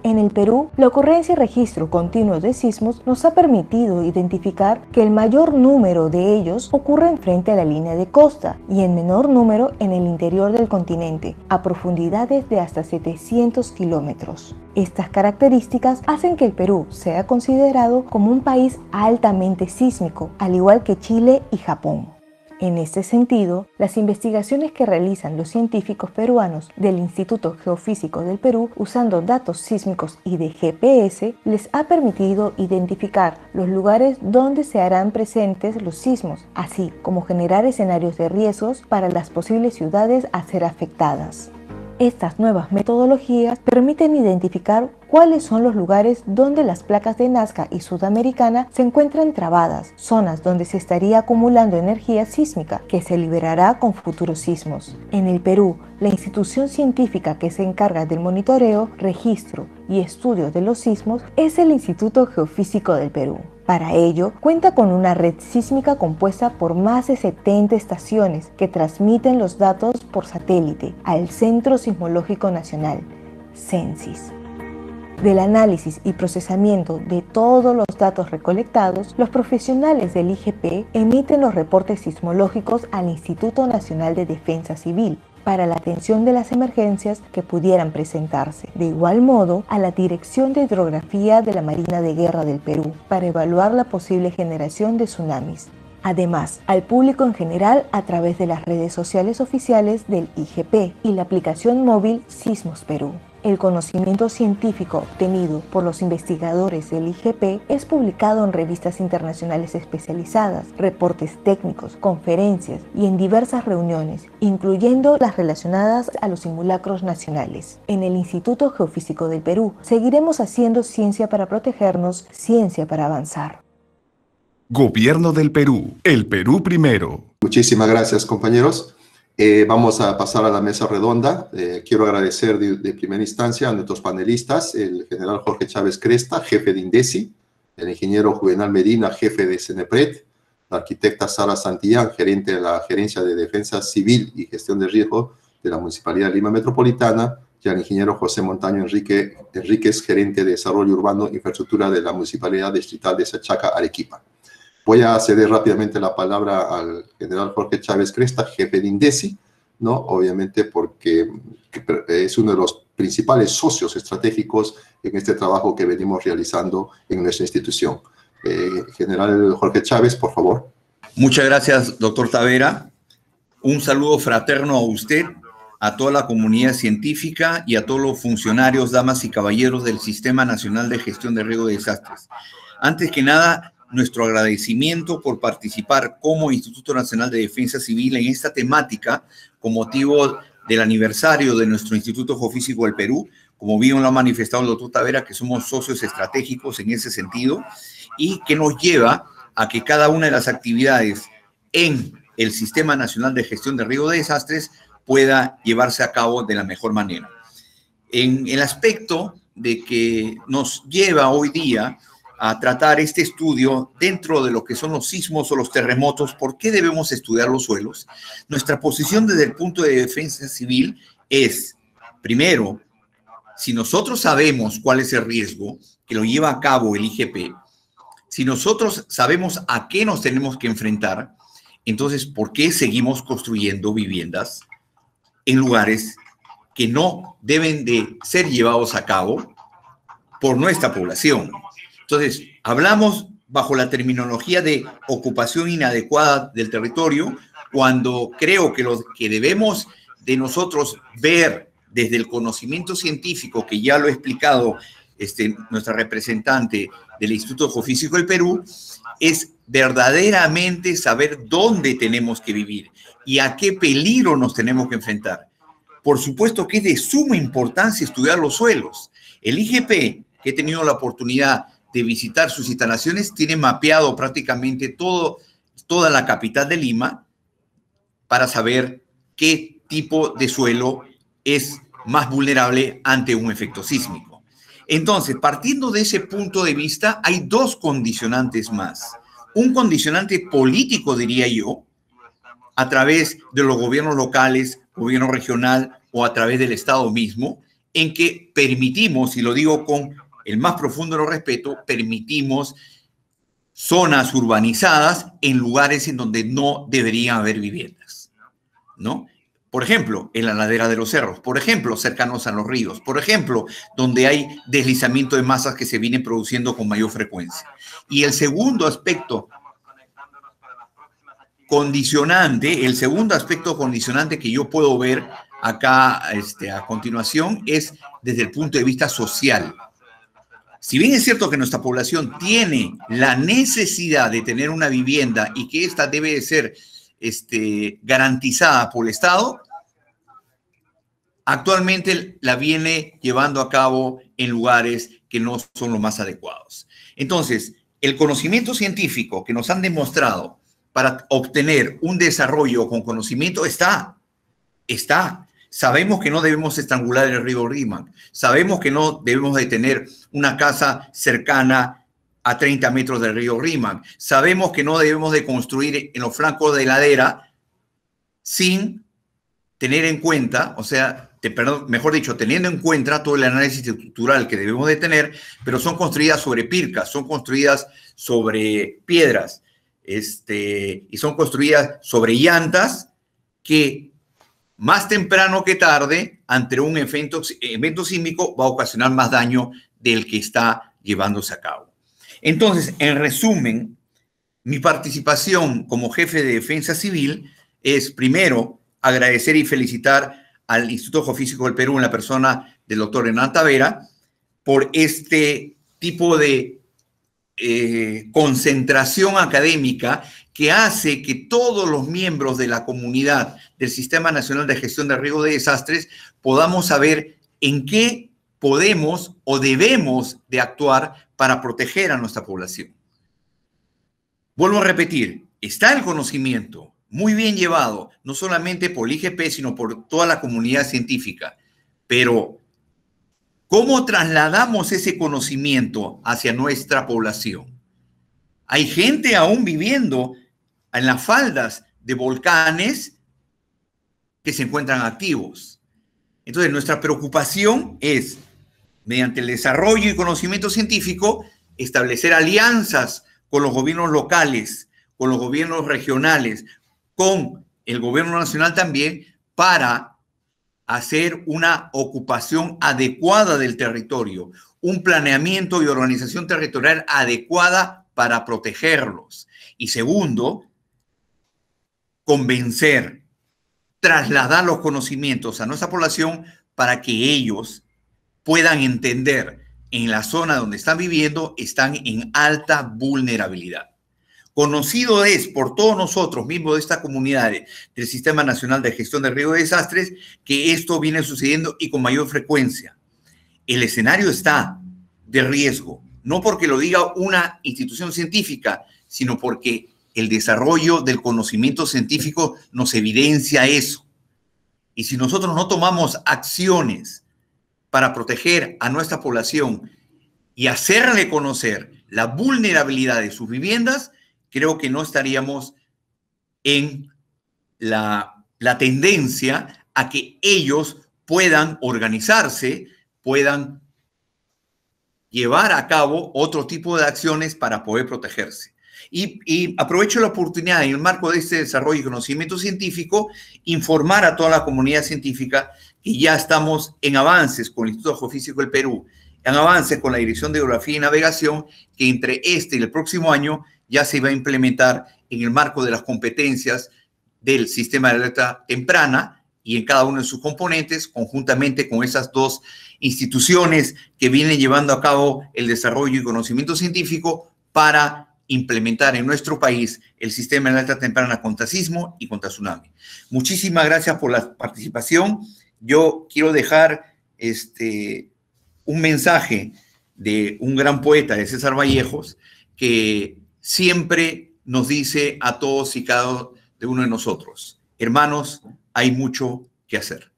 En el Perú, la ocurrencia y registro continuo de sismos nos ha permitido identificar que el mayor número de ellos ocurren frente a la línea de costa y en menor número en el interior del continente, a profundidades de hasta 700 kilómetros. Estas características hacen que el Perú sea considerado como un país altamente sísmico, al igual que Chile y Japón. En este sentido, las investigaciones que realizan los científicos peruanos del Instituto Geofísico del Perú usando datos sísmicos y de GPS les ha permitido identificar los lugares donde se harán presentes los sismos, así como generar escenarios de riesgos para las posibles ciudades a ser afectadas. Estas nuevas metodologías permiten identificar cuáles son los lugares donde las placas de Nazca y Sudamericana se encuentran trabadas, zonas donde se estaría acumulando energía sísmica que se liberará con futuros sismos. En el Perú, la institución científica que se encarga del monitoreo, registro y estudio de los sismos es el Instituto Geofísico del Perú. Para ello, cuenta con una red sísmica compuesta por más de 70 estaciones que transmiten los datos por satélite al Centro Sismológico Nacional, Censis. Del análisis y procesamiento de todos los datos recolectados, los profesionales del IGP emiten los reportes sismológicos al Instituto Nacional de Defensa Civil para la atención de las emergencias que pudieran presentarse. De igual modo, a la Dirección de Hidrografía de la Marina de Guerra del Perú para evaluar la posible generación de tsunamis. Además, al público en general a través de las redes sociales oficiales del IGP y la aplicación móvil Sismos Perú. El conocimiento científico obtenido por los investigadores del IGP es publicado en revistas internacionales especializadas, reportes técnicos, conferencias y en diversas reuniones, incluyendo las relacionadas a los simulacros nacionales. En el Instituto Geofísico del Perú seguiremos haciendo ciencia para protegernos, ciencia para avanzar. Gobierno del Perú, el Perú primero. Muchísimas gracias, compañeros. Vamos a pasar a la mesa redonda. Quiero agradecer de primera instancia a nuestros panelistas, el general Jorge Chávez Cresta, jefe de INDECI, el ingeniero Juvenal Medina, jefe de CENEPRED, la arquitecta Sara Santillán, gerente de la Gerencia de Defensa Civil y Gestión de Riesgo de la Municipalidad de Lima Metropolitana, y al ingeniero José Montaño Enríquez, gerente de Desarrollo Urbano e Infraestructura de la Municipalidad Distrital de Sachaca, Arequipa. Voy a ceder rápidamente la palabra al general Jorge Chávez Cresta, jefe de INDECI, ¿no? Obviamente porque es uno de los principales socios estratégicos en este trabajo que venimos realizando en nuestra institución. General Jorge Chávez, por favor. Muchas gracias, doctor Tavera. Un saludo fraterno a usted, a toda la comunidad científica y a todos los funcionarios, damas y caballeros del Sistema Nacional de Gestión de Riesgo de Desastres. Antes que nada, nuestro agradecimiento por participar como Instituto Nacional de Defensa Civil en esta temática con motivo del aniversario de nuestro Instituto Geofísico del Perú. Como bien lo ha manifestado el doctor Tavera, que somos socios estratégicos en ese sentido y que nos lleva a que cada una de las actividades en el Sistema Nacional de Gestión de Riesgo de Desastres pueda llevarse a cabo de la mejor manera. En el aspecto de que nos lleva hoy día a tratar este estudio dentro de lo que son los sismos o los terremotos, ¿por qué debemos estudiar los suelos? Nuestra posición desde el punto de defensa civil es, primero, si nosotros sabemos cuál es el riesgo que lo lleva a cabo el IGP, si nosotros sabemos a qué nos tenemos que enfrentar, entonces, ¿por qué seguimos construyendo viviendas en lugares que no deben de ser llevados a cabo por nuestra población? Entonces, hablamos bajo la terminología de ocupación inadecuada del territorio, cuando creo que lo que debemos de nosotros ver desde el conocimiento científico, que ya lo ha explicado nuestra representante del Instituto Geofísico del Perú, es verdaderamente saber dónde tenemos que vivir y a qué peligro nos tenemos que enfrentar. Por supuesto que es de suma importancia estudiar los suelos. El IGP, que he tenido la oportunidad de visitar sus instalaciones, tiene mapeado prácticamente toda la capital de Lima para saber qué tipo de suelo es más vulnerable ante un efecto sísmico. Entonces, partiendo de ese punto de vista, hay dos condicionantes más. Un condicionante político, diría yo, a través de los gobiernos locales, gobierno regional o a través del Estado mismo, en que permitimos, y lo digo con el más profundo de los respetos, permitimos zonas urbanizadas en lugares en donde no deberían haber viviendas, ¿no? Por ejemplo, en la ladera de los cerros, por ejemplo, cercanos a los ríos, por ejemplo, donde hay deslizamiento de masas que se vienen produciendo con mayor frecuencia. Y el segundo aspecto condicionante, que yo puedo ver acá a continuación es desde el punto de vista social. Si bien es cierto que nuestra población tiene la necesidad de tener una vivienda y que esta debe de ser garantizada por el Estado, actualmente la viene llevando a cabo en lugares que no son los más adecuados. Entonces, el conocimiento científico que nos han demostrado para obtener un desarrollo con conocimiento está. Sabemos que no debemos estrangular el río Rímac. Sabemos que no debemos de tener una casa cercana a 30 metros del río Rímac. Sabemos que no debemos de construir en los flancos de ladera sin tener en cuenta, mejor dicho, teniendo en cuenta todo el análisis estructural que debemos de tener, pero son construidas sobre pircas, son construidas sobre piedras, y son construidas sobre llantas que más temprano que tarde, ante un evento sísmico, va a ocasionar más daño del que está llevándose a cabo. Entonces, en resumen, mi participación como jefe de defensa civil es, primero, agradecer y felicitar al Instituto Geofísico del Perú en la persona del doctor Hernán Tavera por este tipo de concentración académica que hace que todos los miembros de la comunidad del Sistema Nacional de Gestión de Riesgo de Desastres podamos saber en qué podemos o debemos de actuar para proteger a nuestra población. Vuelvo a repetir, está el conocimiento muy bien llevado, no solamente por el IGP, sino por toda la comunidad científica, pero ¿cómo trasladamos ese conocimiento hacia nuestra población? Hay gente aún viviendo en las faldas de volcanes que se encuentran activos. Entonces, nuestra preocupación es, mediante el desarrollo y conocimiento científico, establecer alianzas con los gobiernos locales, con los gobiernos regionales, con el gobierno nacional también, para hacer una ocupación adecuada del territorio, un planeamiento y organización territorial adecuada para protegerlos. Y segundo, convencer trasladar los conocimientos a nuestra población para que ellos puedan entender en la zona donde están viviendo están en alta vulnerabilidad. Conocido es por todos nosotros, miembros de esta comunidad del Sistema Nacional de Gestión de Riesgos y Desastres, que esto viene sucediendo y con mayor frecuencia. El escenario está de riesgo, no porque lo diga una institución científica, sino porque el desarrollo del conocimiento científico nos evidencia eso. Y si nosotros no tomamos acciones para proteger a nuestra población y hacerle conocer la vulnerabilidad de sus viviendas, creo que no estaríamos en la tendencia a que ellos puedan organizarse, puedan llevar a cabo otro tipo de acciones para poder protegerse. Y aprovecho la oportunidad, en el marco de este desarrollo y conocimiento científico, informar a toda la comunidad científica que ya estamos en avances con el Instituto Geofísico del Perú, en avances con la Dirección de Geografía y Navegación, que entre este y el próximo año ya se va a implementar en el marco de las competencias del sistema de alerta temprana y en cada uno de sus componentes, conjuntamente con esas dos instituciones que vienen llevando a cabo el desarrollo y conocimiento científico para implementar en nuestro país el sistema de alerta temprana contra sismo y contra tsunami. Muchísimas gracias por la participación. Yo quiero dejar un mensaje de un gran poeta, de César Vallejos, que siempre nos dice a todos y cada uno de nosotros: hermanos, hay mucho que hacer.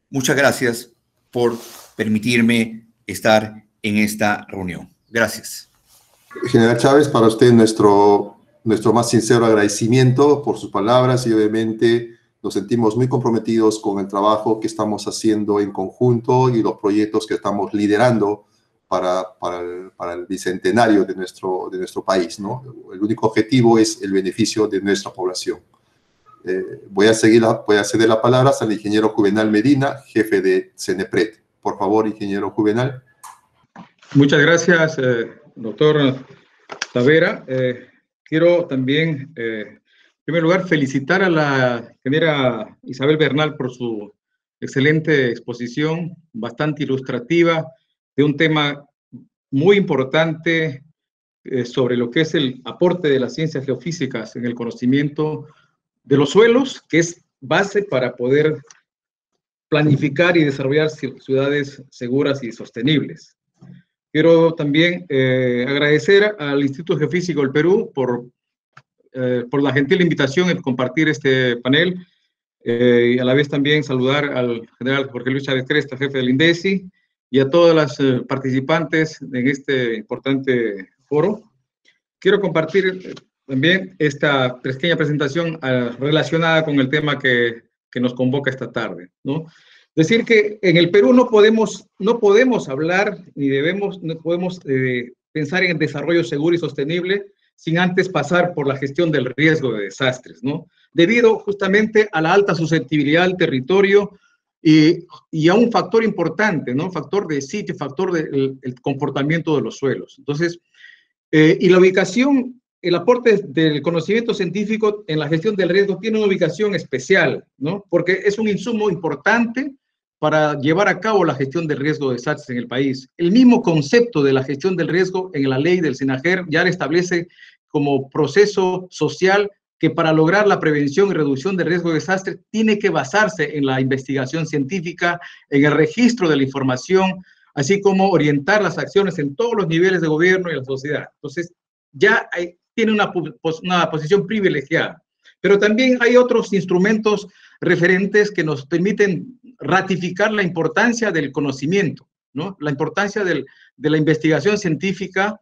Muchas gracias por permitirme estar en esta reunión. Gracias. General Chávez, para usted nuestro más sincero agradecimiento por sus palabras y obviamente nos sentimos muy comprometidos con el trabajo que estamos haciendo en conjunto y los proyectos que estamos liderando para el bicentenario de nuestro país, ¿no? El único objetivo es el beneficio de nuestra población. Voy a ceder la palabra al ingeniero Juvenal Medina, jefe de CENEPRED. Por favor, ingeniero Juvenal. Muchas gracias, doctor Tavera. Quiero también, en primer lugar, felicitar a la ingeniera Isabel Bernal por su excelente exposición, bastante ilustrativa, de un tema muy importante sobre lo que es el aporte de las ciencias geofísicas en el conocimiento de los suelos, que es base para poder planificar y desarrollar ciudades seguras y sostenibles. Quiero también agradecer al Instituto Geofísico del Perú por la gentil invitación en compartir este panel y a la vez también saludar al general Jorge Luis Chávez Cresta, jefe del INDECI, y a todas las participantes en este importante foro. Quiero compartir también esta pequeña presentación relacionada con el tema que nos convoca esta tarde, ¿no? Decir que en el Perú no podemos hablar ni no podemos pensar en el desarrollo seguro y sostenible sin antes pasar por la gestión del riesgo de desastres, ¿no? Debido justamente a la alta susceptibilidad del territorio y a un factor importante, ¿no? Factor de sitio, factor del comportamiento de los suelos. Entonces, y la ubicación, el aporte del conocimiento científico en la gestión del riesgo tiene una ubicación especial, ¿no? Porque es un insumo importante para llevar a cabo la gestión del riesgo de desastres en el país. El mismo concepto de la gestión del riesgo en la ley del SINAGER ya establece como proceso social que para lograr la prevención y reducción del riesgo de desastre tiene que basarse en la investigación científica, en el registro de la información, así como orientar las acciones en todos los niveles de gobierno y la sociedad. Entonces, ya tiene una posición privilegiada. Pero también hay otros instrumentos referentes que nos permiten ratificar la importancia del conocimiento, ¿no? La importancia de la investigación científica.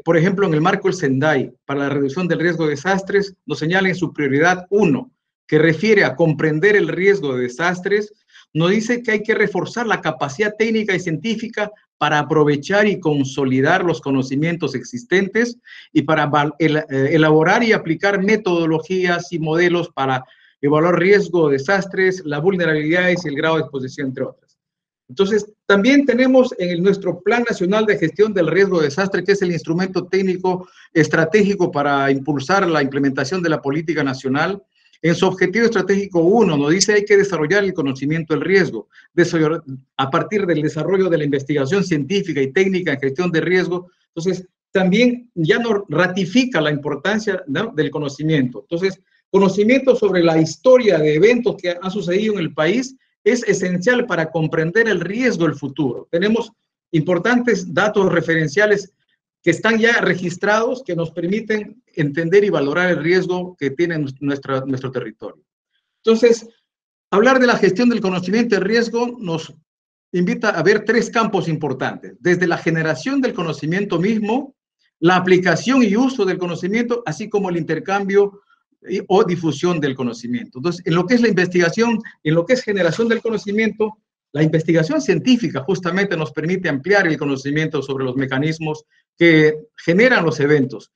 Por ejemplo, en el marco del SENDAI, para la reducción del riesgo de desastres, nos señala en su prioridad 1, que refiere a comprender el riesgo de desastres, nos dice que hay que reforzar la capacidad técnica y científica para aprovechar y consolidar los conocimientos existentes y para elaborar y aplicar metodologías y modelos para evaluar riesgo de desastres, las vulnerabilidades y el grado de exposición, entre otras. Entonces, también tenemos en nuestro Plan Nacional de Gestión del Riesgo de Desastre, que es el instrumento técnico estratégico para impulsar la implementación de la política nacional, En su objetivo estratégico 1 nos dice hay que desarrollar el conocimiento del riesgo, a partir del desarrollo de la investigación científica y técnica en gestión de riesgo. Entonces, también ya nos ratifica la importancia, ¿no?, del conocimiento. Entonces, conocimiento sobre la historia de eventos que han sucedido en el país es esencial para comprender el riesgo del futuro. Tenemos importantes datos referenciales que están ya registrados, que nos permiten entender y valorar el riesgo que tiene nuestro territorio. Entonces, hablar de la gestión del conocimiento del riesgo nos invita a ver 3 campos importantes, desde la generación del conocimiento mismo, la aplicación y uso del conocimiento, así como el intercambio o difusión del conocimiento. Entonces, en lo que es la investigación, en lo que es generación del conocimiento, la investigación científica justamente nos permite ampliar el conocimiento sobre los mecanismos que generan los eventos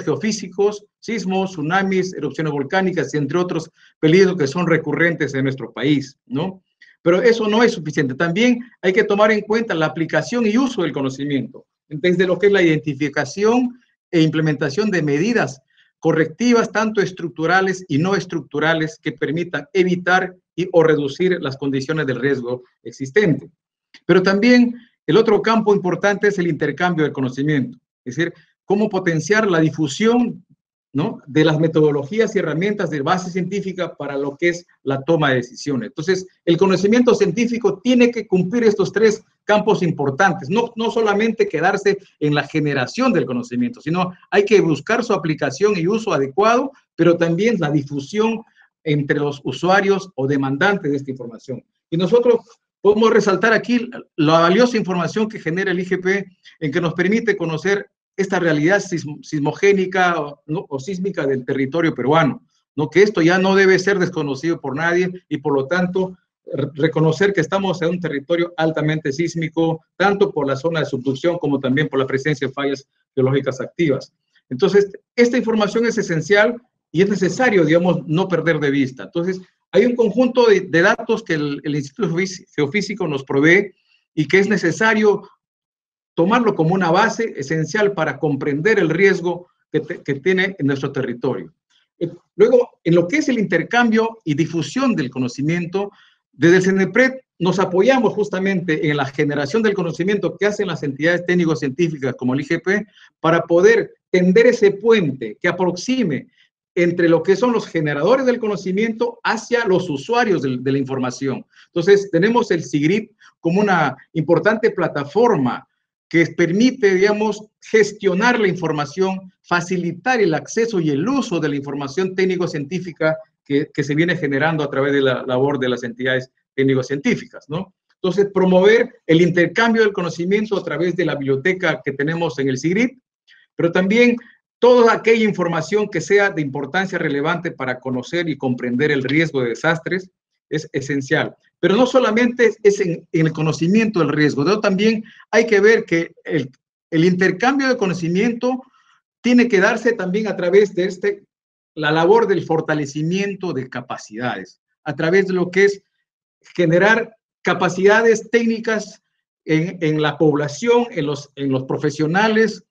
geofísicos, sismos, tsunamis, erupciones volcánicas, entre otros peligros que son recurrentes en nuestro país, ¿no? Pero eso no es suficiente. También hay que tomar en cuenta la aplicación y uso del conocimiento, desde lo que es la identificación e implementación de medidas correctivas, tanto estructurales y no estructurales, que permitan evitar o reducir las condiciones del riesgo existente. Pero también el otro campo importante es el intercambio del conocimiento, es decir, cómo potenciar la difusión, ¿no?, de las metodologías y herramientas de base científica para lo que es la toma de decisiones. Entonces, el conocimiento científico tiene que cumplir estos 3 campos importantes, no solamente quedarse en la generación del conocimiento, sino hay que buscar su aplicación y uso adecuado, pero también la difusión entre los usuarios o demandantes de esta información. Y nosotros podemos resaltar aquí la valiosa información que genera el IGP, en que nos permite conocer esta realidad sismogénica, ¿no?, o sísmica del territorio peruano, ¿no?, que esto ya no debe ser desconocido por nadie y por lo tanto reconocer que estamos en un territorio altamente sísmico, tanto por la zona de subducción como también por la presencia de fallas geológicas activas. Entonces, esta información es esencial y es necesario, digamos, no perder de vista. Entonces, hay un conjunto de datos que el Instituto Geofísico nos provee y que es necesario tomarlo como una base esencial para comprender el riesgo que tiene en nuestro territorio. Luego, en lo que es el intercambio y difusión del conocimiento, desde el CENEPRED nos apoyamos justamente en la generación del conocimiento que hacen las entidades técnico-científicas como el IGP para poder tender ese puente que aproxime entre lo que son los generadores del conocimiento hacia los usuarios de la información. Entonces, tenemos el SIGRIP como una importante plataforma que permite, digamos, gestionar la información, facilitar el acceso y el uso de la información técnico-científica que se viene generando a través de la labor de las entidades técnico-científicas, ¿no? Entonces, promover el intercambio del conocimiento a través de la biblioteca que tenemos en el SIGRIP, pero también toda aquella información que sea de importancia relevante para conocer y comprender el riesgo de desastres es esencial. Pero no solamente es en el conocimiento del riesgo, sino también hay que ver que el intercambio de conocimiento tiene que darse también a través de la labor del fortalecimiento de capacidades, a través de lo que es generar capacidades técnicas en la población, en los profesionales,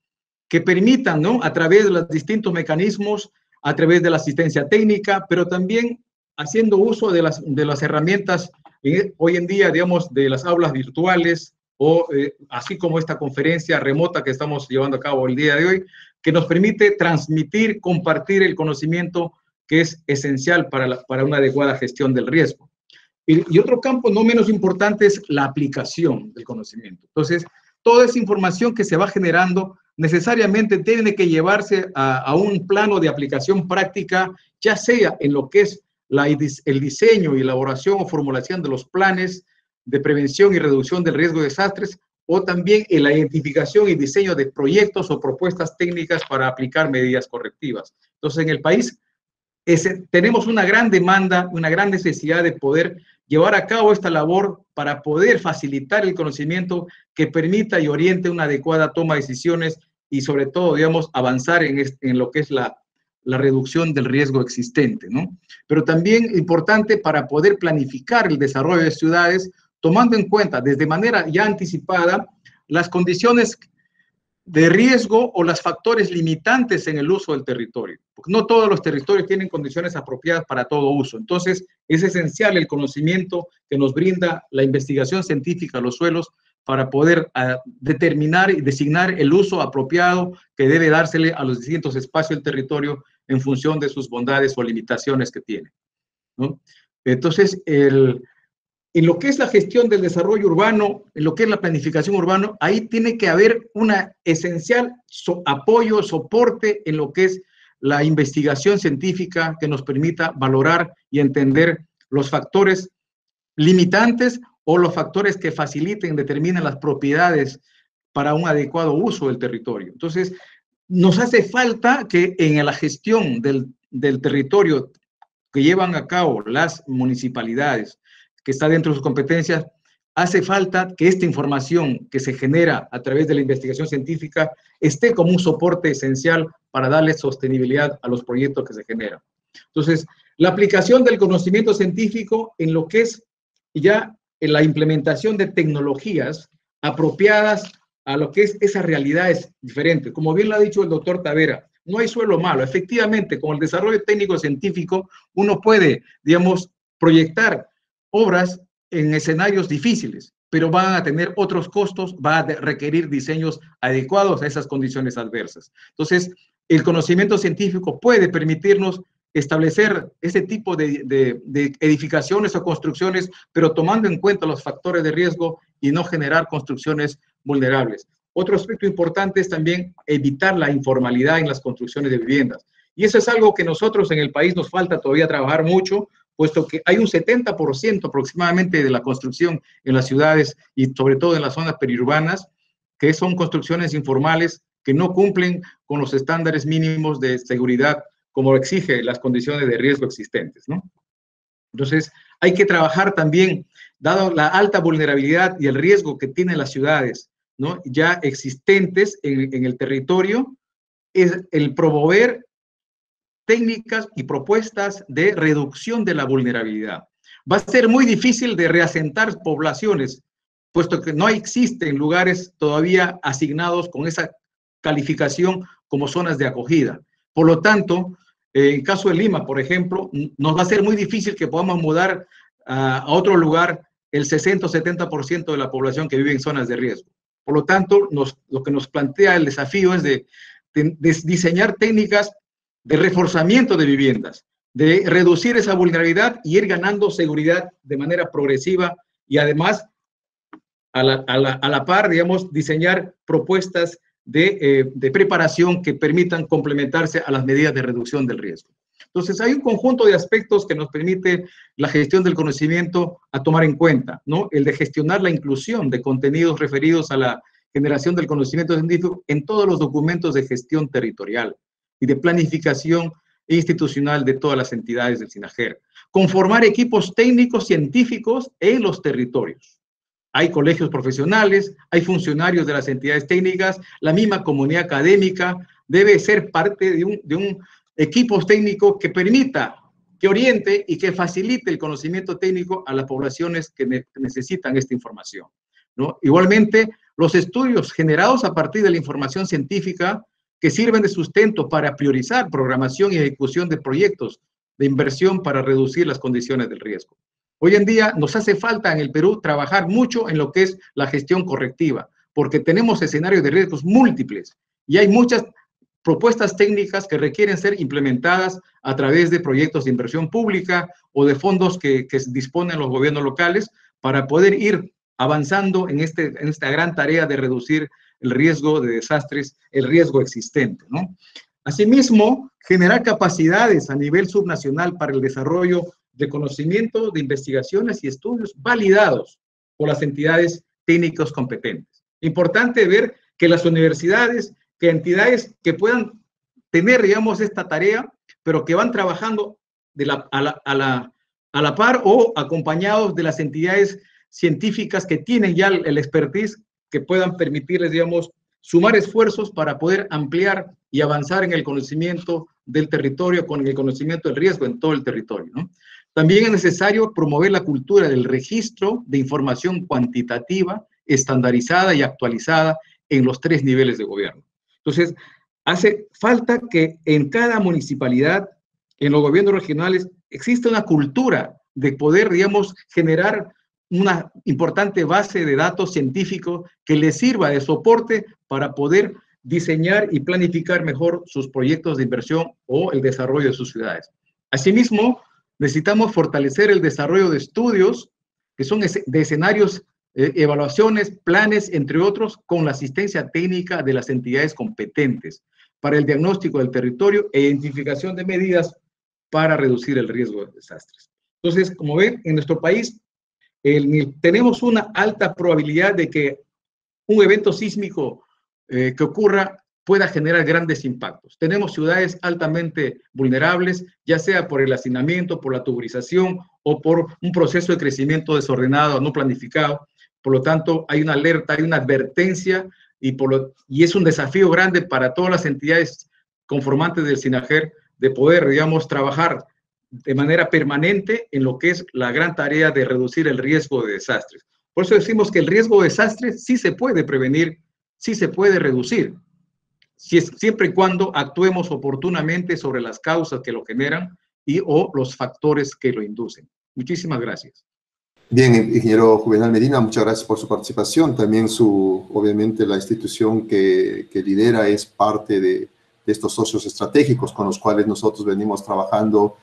que permitan, ¿no?, a través de los distintos mecanismos, a través de la asistencia técnica, pero también haciendo uso de las herramientas hoy en día, digamos, de las aulas virtuales, o así como esta conferencia remota que estamos llevando a cabo el día de hoy, que nos permite transmitir, compartir el conocimiento que es esencial para una adecuada gestión del riesgo. Y otro campo no menos importante es la aplicación del conocimiento. Entonces, toda esa información que se va generando necesariamente tiene que llevarse a un plano de aplicación práctica, ya sea en lo que es el diseño y elaboración o formulación de los planes de prevención y reducción del riesgo de desastres, o también en la identificación y diseño de proyectos o propuestas técnicas para aplicar medidas correctivas. Entonces, en el país tenemos una gran demanda, una gran necesidad de poder llevar a cabo esta labor para poder facilitar el conocimiento que permita y oriente una adecuada toma de decisiones y sobre todo, digamos, avanzar en lo que es la reducción del riesgo existente, ¿no? Pero también importante para poder planificar el desarrollo de ciudades, tomando en cuenta desde manera ya anticipada las condiciones de riesgo o los factores limitantes en el uso del territorio, porque no todos los territorios tienen condiciones apropiadas para todo uso. Entonces, es esencial el conocimiento que nos brinda la investigación científica de los suelos para poder determinar y designar el uso apropiado que debe dársele a los distintos espacios del territorio en función de sus bondades o limitaciones que tiene, ¿no? Entonces, en lo que es la gestión del desarrollo urbano, en lo que es la planificación urbana, ahí tiene que haber una esencial apoyo, soporte en lo que es la investigación científica que nos permita valorar y entender los factores limitantes o los factores que faciliten, determinen las propiedades para un adecuado uso del territorio. Entonces, nos hace falta que en la gestión del territorio que llevan a cabo las municipalidades, que está dentro de sus competencias, hace falta que esta información que se genera a través de la investigación científica esté como un soporte esencial para darle sostenibilidad a los proyectos que se generan. Entonces, la aplicación del conocimiento científico en lo que es ya en la implementación de tecnologías apropiadas a lo que es esas realidades diferentes. Como bien lo ha dicho el doctor Tavera, no hay suelo malo. Efectivamente, con el desarrollo técnico científico, uno puede, digamos, proyectar obras en escenarios difíciles, pero van a tener otros costos, va a requerir diseños adecuados a esas condiciones adversas. Entonces, el conocimiento científico puede permitirnos establecer ese tipo de edificaciones o construcciones, pero tomando en cuenta los factores de riesgo y no generar construcciones vulnerables. Otro aspecto importante es también evitar la informalidad en las construcciones de viviendas. Y eso es algo que nosotros en el país nos falta todavía trabajar mucho, puesto que hay un 70% aproximadamente de la construcción en las ciudades y sobre todo en las zonas periurbanas, que son construcciones informales que no cumplen con los estándares mínimos de seguridad como exige las condiciones de riesgo existentes, ¿no? Entonces, hay que trabajar también, dado la alta vulnerabilidad y el riesgo que tienen las ciudades, ¿no?, ya existentes en el territorio, es el promover técnicas y propuestas de reducción de la vulnerabilidad. Va a ser muy difícil de reasentar poblaciones, puesto que no existen lugares todavía asignados con esa calificación como zonas de acogida. Por lo tanto, en caso de Lima, por ejemplo, nos va a ser muy difícil que podamos mudar a otro lugar el 60 o 70% de la población que vive en zonas de riesgo. Por lo tanto, lo que nos plantea el desafío es de diseñar técnicas de reforzamiento de viviendas, de reducir esa vulnerabilidad y ir ganando seguridad de manera progresiva y además a la par, digamos, diseñar propuestas de preparación que permitan complementarse a las medidas de reducción del riesgo. Entonces, hay un conjunto de aspectos que nos permite la gestión del conocimiento a tomar en cuenta, ¿no? El de gestionar la inclusión de contenidos referidos a la generación del conocimiento científico en todos los documentos de gestión territorial y de planificación institucional de todas las entidades del SINAJER. Conformar equipos técnicos científicos en los territorios. Hay colegios profesionales, hay funcionarios de las entidades técnicas, la misma comunidad académica debe ser parte de un equipo técnico que permita, que oriente y que facilite el conocimiento técnico a las poblaciones que necesitan esta información, ¿no? Igualmente, los estudios generados a partir de la información científica que sirven de sustento para priorizar programación y ejecución de proyectos de inversión para reducir las condiciones del riesgo. Hoy en día nos hace falta en el Perú trabajar mucho en lo que es la gestión correctiva, porque tenemos escenarios de riesgos múltiples y hay muchas propuestas técnicas que requieren ser implementadas a través de proyectos de inversión pública o de fondos que disponen los gobiernos locales para poder ir avanzando en esta gran tarea de reducir el riesgo de desastres, el riesgo existente, ¿no? Asimismo, generar capacidades a nivel subnacional para el desarrollo de conocimiento, de investigaciones y estudios validados por las entidades técnicas competentes. Importante ver que las universidades, que entidades que puedan tener, digamos, esta tarea, pero que van trabajando a la par o acompañados de las entidades científicas que tienen ya el expertise, que puedan permitirles, digamos, sumar esfuerzos para poder ampliar y avanzar en el conocimiento del territorio, con el conocimiento del riesgo en todo el territorio, ¿no? También es necesario promover la cultura del registro de información cuantitativa, estandarizada y actualizada en los 3 niveles de gobierno. Entonces, hace falta que en cada municipalidad, en los gobiernos regionales, exista una cultura de poder, digamos, generar una importante base de datos científicos que les sirva de soporte para poder diseñar y planificar mejor sus proyectos de inversión o el desarrollo de sus ciudades. Asimismo, necesitamos fortalecer el desarrollo de estudios que son de escenarios, evaluaciones, planes, entre otros, con la asistencia técnica de las entidades competentes para el diagnóstico del territorio e identificación de medidas para reducir el riesgo de desastres. Entonces, como ven, en nuestro país tenemos una alta probabilidad de que un evento sísmico que ocurra pueda generar grandes impactos. Tenemos ciudades altamente vulnerables, ya sea por el hacinamiento, por la tuburización o por un proceso de crecimiento desordenado, no planificado. Por lo tanto, hay una alerta, hay una advertencia y es un desafío grande para todas las entidades conformantes del SINAGER de poder, digamos, trabajar de manera permanente en lo que es la gran tarea de reducir el riesgo de desastres. Por eso decimos que el riesgo de desastres sí se puede prevenir, sí se puede reducir, siempre y cuando actuemos oportunamente sobre las causas que lo generan o los factores que lo inducen. Muchísimas gracias. Bien, ingeniero Juvenal Medina, muchas gracias por su participación. También obviamente la institución que lidera es parte de estos socios estratégicos con los cuales nosotros venimos trabajando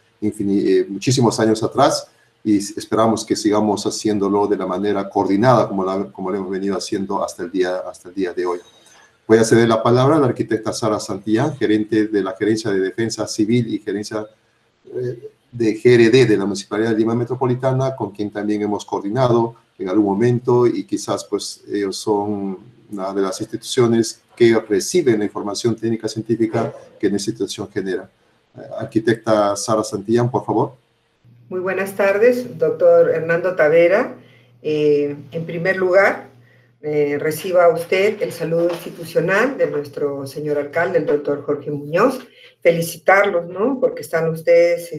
muchísimos años atrás y esperamos que sigamos haciéndolo de la manera coordinada como lo hemos venido haciendo hasta el día de hoy. Voy a ceder la palabra a la arquitecta Sara Santillán, gerente de la Gerencia de Defensa Civil y Gerencia de GRD de la Municipalidad de Lima Metropolitana, con quien también hemos coordinado en algún momento y quizás pues ellos son una de las instituciones que reciben la información técnica científica que la institución genera. Arquitecta Sara Santillán, por favor. Muy buenas tardes, doctor Hernando Tavera. En primer lugar, reciba usted el saludo institucional de nuestro señor alcalde, el doctor Jorge Muñoz. Felicitarlos, ¿no? Porque están ustedes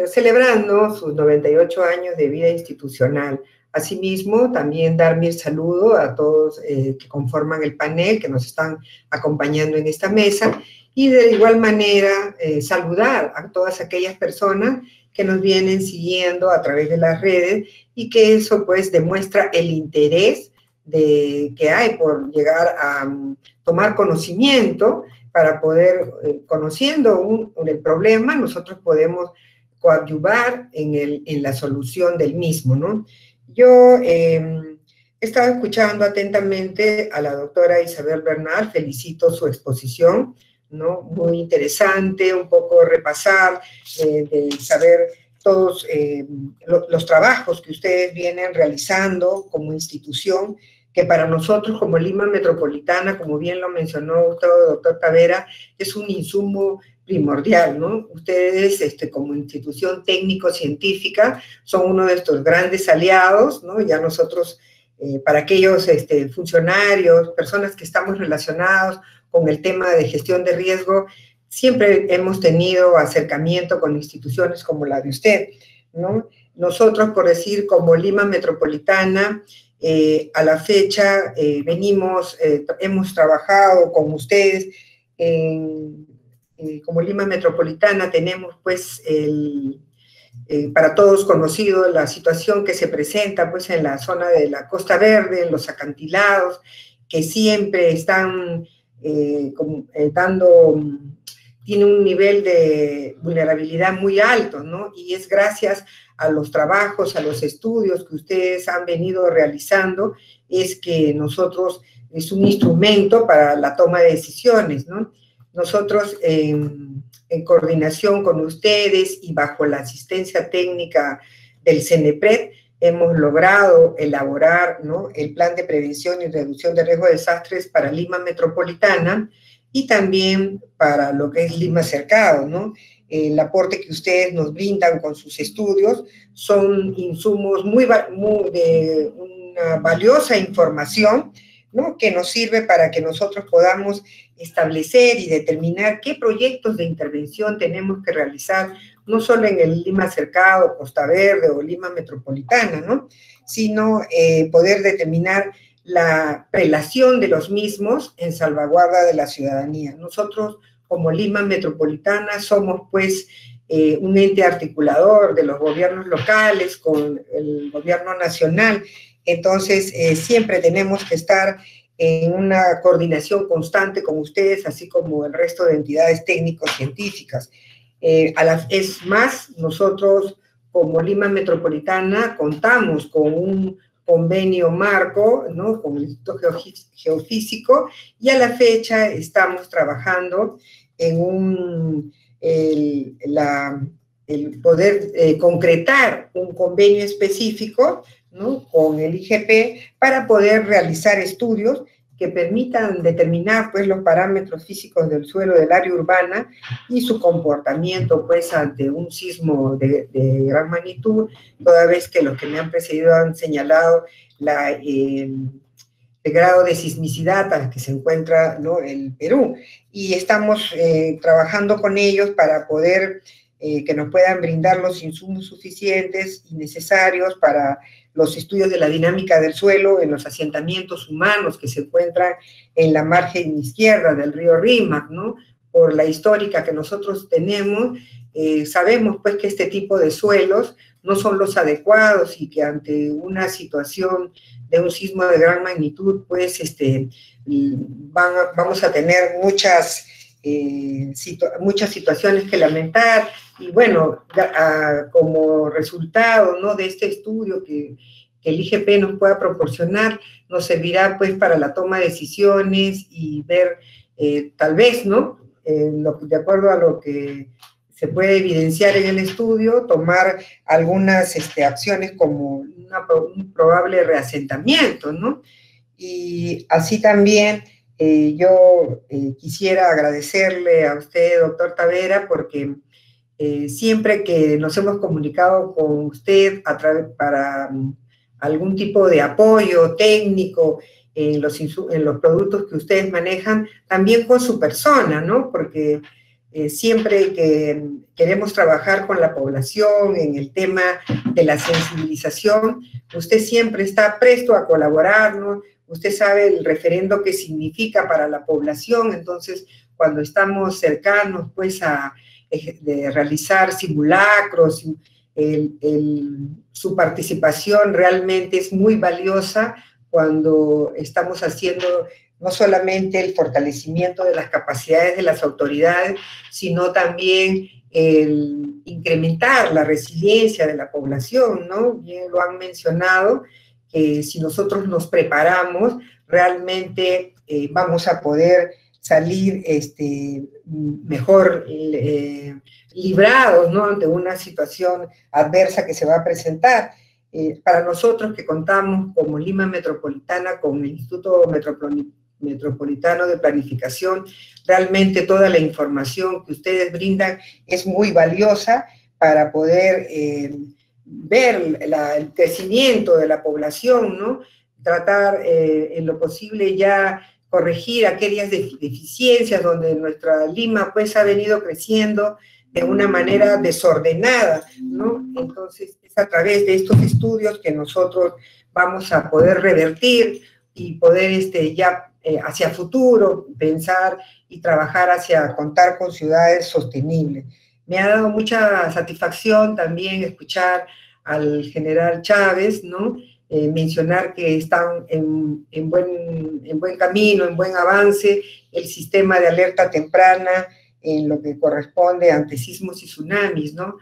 celebrando sus 98 años de vida institucional. Asimismo, también dar mi saludo a todos que conforman el panel, que nos están acompañando en esta mesa, y de igual manera saludar a todas aquellas personas que nos vienen siguiendo a través de las redes y que eso pues demuestra el interés que hay por llegar a tomar conocimiento para poder, conociendo el problema, nosotros podemos coadyuvar en la solución del mismo, ¿no? Yo he estado escuchando atentamente a la doctora Isabel Bernal, felicito su exposición, ¿no? Muy interesante, un poco repasar, de saber todos los trabajos que ustedes vienen realizando como institución, que para nosotros como Lima Metropolitana, como bien lo mencionó usted, doctor Tavera, es un insumo primordial, ¿no? Ustedes como institución técnico-científica son uno de estos grandes aliados, ¿no? Ya nosotros, para aquellos funcionarios, personas que estamos relacionados con el tema de gestión de riesgo, siempre hemos tenido acercamiento con instituciones como la de usted, ¿no? Nosotros, por decir, como Lima Metropolitana, a la fecha hemos trabajado con ustedes, como Lima Metropolitana tenemos pues para todos conocido la situación que se presenta pues en la zona de la Costa Verde, en los acantilados, que siempre están tiene un nivel de vulnerabilidad muy alto, ¿no? Y es gracias a los trabajos, a los estudios que ustedes han venido realizando, es que nosotros, es un instrumento para la toma de decisiones, ¿no? Nosotros, en coordinación con ustedes y bajo la asistencia técnica del CENEPRED, hemos logrado elaborar, ¿no?, el plan de prevención y reducción de riesgo de desastres para Lima Metropolitana y también para lo que es Lima Cercado, ¿no? El aporte que ustedes nos brindan con sus estudios son insumos de una valiosa información, ¿no?, que nos sirve para que nosotros podamos establecer y determinar qué proyectos de intervención tenemos que realizar, no solo en el Lima Cercado, Costa Verde o Lima Metropolitana, ¿no?, sino poder determinar la prelación de los mismos en salvaguarda de la ciudadanía. Nosotros, como Lima Metropolitana, somos pues un ente articulador de los gobiernos locales con el gobierno nacional, entonces siempre tenemos que estar en una coordinación constante con ustedes, así como el resto de entidades técnico-científicas. Es más, nosotros como Lima Metropolitana contamos con un convenio marco, ¿no?, con el Instituto Geofísico, y a la fecha estamos trabajando en el poder concretar un convenio específico, ¿no?, con el IGP para poder realizar estudios que permitan determinar pues los parámetros físicos del suelo del área urbana y su comportamiento pues ante un sismo de gran magnitud, toda vez que los que me han precedido han señalado el grado de sismicidad al que se encuentra, ¿no?, el Perú, y estamos trabajando con ellos para poder que nos puedan brindar los insumos suficientes y necesarios para los estudios de la dinámica del suelo en los asentamientos humanos que se encuentran en la margen izquierda del río Rímac, ¿no? Por la histórica que nosotros tenemos, sabemos pues que este tipo de suelos no son los adecuados y que ante una situación de un sismo de gran magnitud, pues vamos a tener muchas situaciones que lamentar, y bueno, como resultado, ¿no?, de este estudio que el IGP nos pueda proporcionar, nos servirá pues para la toma de decisiones y ver tal vez, ¿no?, de acuerdo a lo que se puede evidenciar en el estudio, tomar algunas acciones como un probable reasentamiento, ¿no? Y así también yo quisiera agradecerle a usted, doctor Tavera, porque siempre que nos hemos comunicado con usted para algún tipo de apoyo técnico en los productos que ustedes manejan, también con su persona, ¿no? Porque siempre que queremos trabajar con la población en el tema de la sensibilización, usted siempre está presto a colaborarnos, usted sabe el referendo que significa para la población, entonces cuando estamos cercanos pues de realizar simulacros, su participación realmente es muy valiosa cuando estamos haciendo no solamente el fortalecimiento de las capacidades de las autoridades, sino también el incrementar la resiliencia de la población, ¿no? Bien lo han mencionado, que si nosotros nos preparamos, realmente vamos a poder salir mejor librados, ¿no?, ante una situación adversa que se va a presentar. Para nosotros que contamos como Lima Metropolitana con el Instituto Metropolitano de Planificación, realmente toda la información que ustedes brindan es muy valiosa para poder ver el crecimiento de la población, ¿no? Tratar en lo posible ya corregir aquellas deficiencias donde nuestra Lima pues ha venido creciendo de una manera desordenada, ¿no? Entonces es a través de estos estudios que nosotros vamos a poder revertir y poder ya hacia futuro pensar y trabajar hacia contar con ciudades sostenibles. Me ha dado mucha satisfacción también escuchar al general Chávez, ¿no?, mencionar que están en buen camino, en buen avance, el sistema de alerta temprana en lo que corresponde ante sismos y tsunamis, ¿no?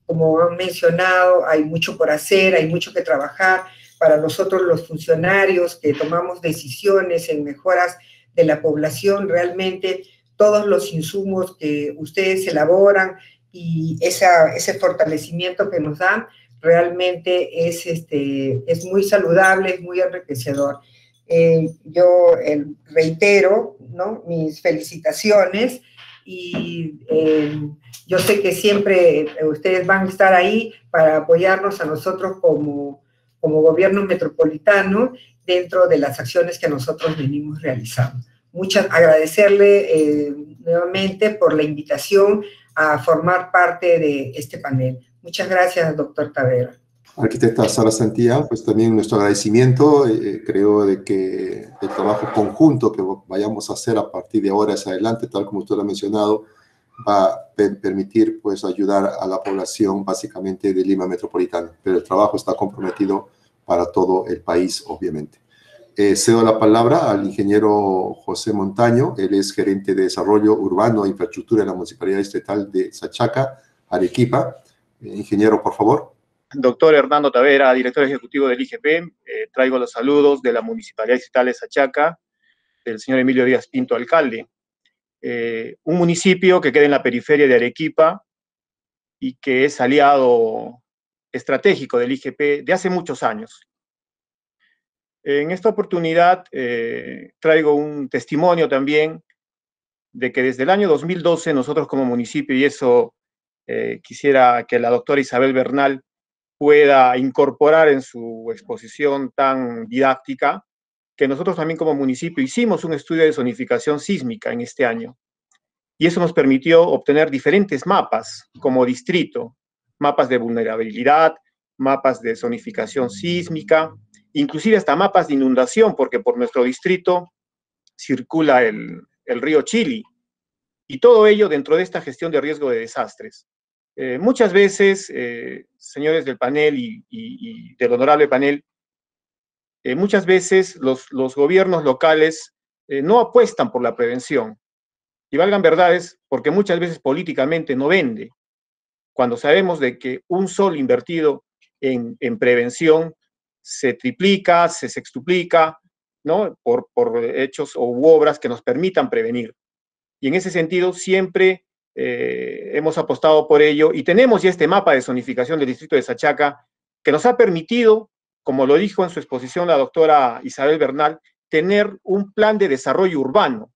Como han mencionado, hay mucho por hacer, hay mucho que trabajar. Para nosotros los funcionarios que tomamos decisiones en mejoras de la población, realmente todos los insumos que ustedes elaboran y ese fortalecimiento que nos dan, realmente es muy saludable, es muy enriquecedor. Yo reitero, ¿no?, mis felicitaciones y yo sé que siempre ustedes van a estar ahí para apoyarnos a nosotros como gobierno metropolitano dentro de las acciones que nosotros venimos realizando. Agradecerle nuevamente por la invitación a formar parte de este panel. Muchas gracias, doctor Tavera. Arquitecta Sara Santillán, pues también nuestro agradecimiento. Creo de que el trabajo conjunto que vayamos a hacer a partir de ahora hacia adelante, tal como usted lo ha mencionado, va a permitir pues ayudar a la población básicamente de Lima Metropolitana, pero el trabajo está comprometido para todo el país, obviamente. Cedo la palabra al ingeniero José Montaño. Él es gerente de Desarrollo Urbano e Infraestructura de la Municipalidad Estatal de Sachaca, Arequipa. Ingeniero, por favor. Doctor Hernando Tavera, director ejecutivo del IGP, traigo los saludos de la Municipalidad Estatal de Sachaca, del señor Emilio Díaz Pinto, alcalde. Un municipio que queda en la periferia de Arequipa y que es aliado estratégico del IGP de hace muchos años. En esta oportunidad traigo un testimonio también de que desde el año 2012 nosotros como municipio, y eso quisiera que la doctora Isabel Bernal pueda incorporar en su exposición tan didáctica, que nosotros también como municipio hicimos un estudio de zonificación sísmica en este año. Y eso nos permitió obtener diferentes mapas como distrito, mapas de vulnerabilidad, mapas de zonificación sísmica, inclusive hasta mapas de inundación, porque por nuestro distrito circula el río Chili, y todo ello dentro de esta gestión de riesgo de desastres. Muchas veces, señores del panel y del honorable panel, muchas veces los gobiernos locales no apuestan por la prevención. Y valgan verdades, porque muchas veces políticamente no vende. Cuando sabemos de que un sol invertido en prevención se triplica, se sextuplica, ¿no? por hechos u obras que nos permitan prevenir. Y en ese sentido siempre hemos apostado por ello y tenemos ya este mapa de zonificación del distrito de Sachaca que nos ha permitido, como lo dijo en su exposición la doctora Isabel Bernal, tener un plan de desarrollo urbano.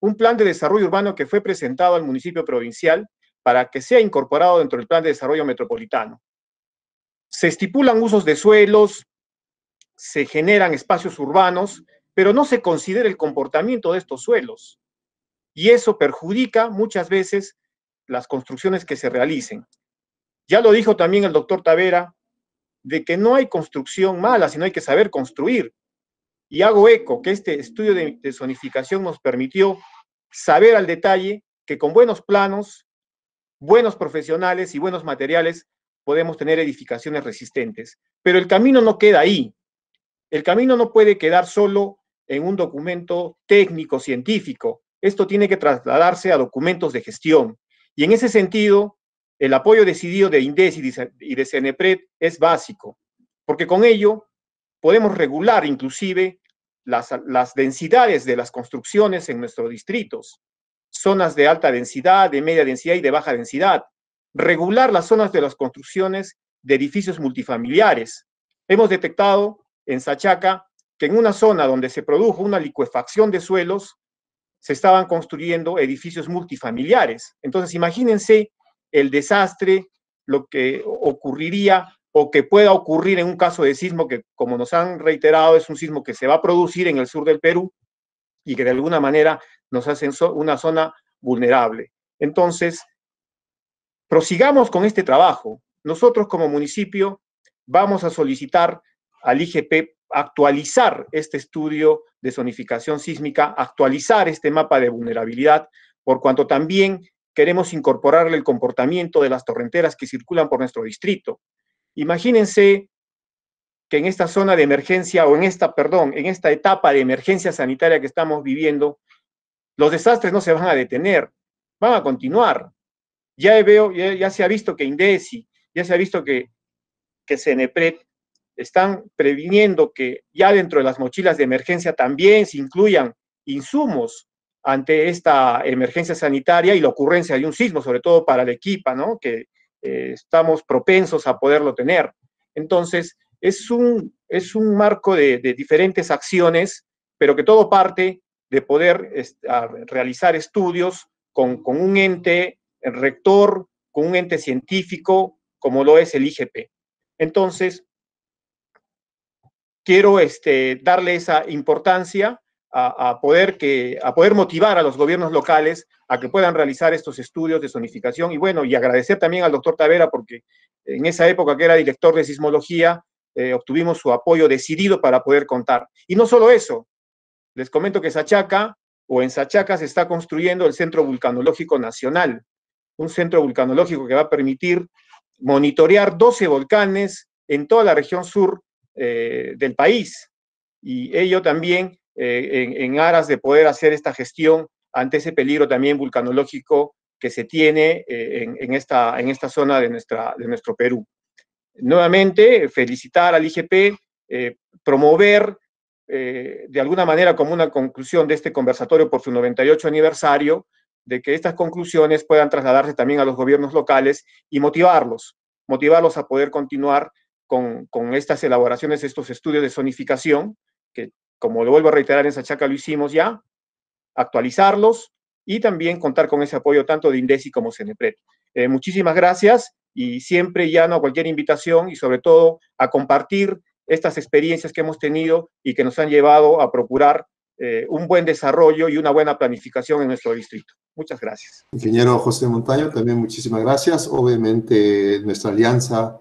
Un plan de desarrollo urbano que fue presentado al municipio provincial para que sea incorporado dentro del plan de desarrollo metropolitano. Se estipulan usos de suelos, se generan espacios urbanos, pero no se considera el comportamiento de estos suelos. Y eso perjudica muchas veces las construcciones que se realicen. Ya lo dijo también el doctor Tavera, de que no hay construcción mala, sino hay que saber construir. Y hago eco que este estudio de zonificación nos permitió saber al detalle que con buenos planos, buenos profesionales y buenos materiales podemos tener edificaciones resistentes. Pero el camino no queda ahí. El camino no puede quedar solo en un documento técnico, científico. Esto tiene que trasladarse a documentos de gestión. Y en ese sentido, el apoyo decidido de INDES y de CENEPRED es básico, porque con ello podemos regular inclusive las densidades de las construcciones en nuestros distritos, zonas de alta densidad, de media densidad y de baja densidad, regular las zonas de las construcciones de edificios multifamiliares. Hemos detectado en Sachaca que en una zona donde se produjo una licuefacción de suelos, se estaban construyendo edificios multifamiliares. Entonces, imagínense el desastre, lo que ocurriría o que pueda ocurrir en un caso de sismo que, como nos han reiterado, es un sismo que se va a producir en el sur del Perú y que de alguna manera nos hace una zona vulnerable. Entonces, prosigamos con este trabajo. Nosotros como municipio vamos a solicitar al IGP actualizar este estudio de zonificación sísmica, actualizar este mapa de vulnerabilidad, por cuanto también queremos incorporarle el comportamiento de las torrenteras que circulan por nuestro distrito. Imagínense que en esta zona de emergencia, o en esta etapa de emergencia sanitaria que estamos viviendo, los desastres no se van a detener, van a continuar. Ya se ha visto que INDECI, ya se ha visto que CENEPRED están previniendo que ya dentro de las mochilas de emergencia también se incluyan insumos ante esta emergencia sanitaria y la ocurrencia de un sismo, sobre todo para Arequipa, ¿no? Que estamos propensos a poderlo tener. Entonces, es un marco de diferentes acciones, pero que todo parte de poder realizar estudios con un ente rector, con un ente científico, como lo es el IGP. Entonces, quiero darle esa importancia a poder motivar a los gobiernos locales a que puedan realizar estos estudios de zonificación. Y bueno, y agradecer también al doctor Tavera, porque en esa época que era director de sismología, obtuvimos su apoyo decidido para poder contar. Y no solo eso, les comento que en Sachaca se está construyendo el Centro Vulcanológico Nacional, un centro vulcanológico que va a permitir monitorear 12 volcanes en toda la región sur del país. Y ello también en aras de poder hacer esta gestión ante ese peligro también vulcanológico que se tiene en esta zona de nuestro Perú. Nuevamente, felicitar al IGP, promover de alguna manera como una conclusión de este conversatorio por su 98 aniversario, de que estas conclusiones puedan trasladarse también a los gobiernos locales y motivarlos a poder continuar con estas elaboraciones, estos estudios de zonificación, que como lo vuelvo a reiterar, en Sachaca lo hicimos ya, actualizarlos y también contar con ese apoyo tanto de INDECI como CENEPRED. Muchísimas gracias y siempre llano a cualquier invitación y sobre todo a compartir estas experiencias que hemos tenido y que nos han llevado a procurar un buen desarrollo y una buena planificación en nuestro distrito. Muchas gracias. Ingeniero José Montaño, también muchísimas gracias. Obviamente nuestra alianza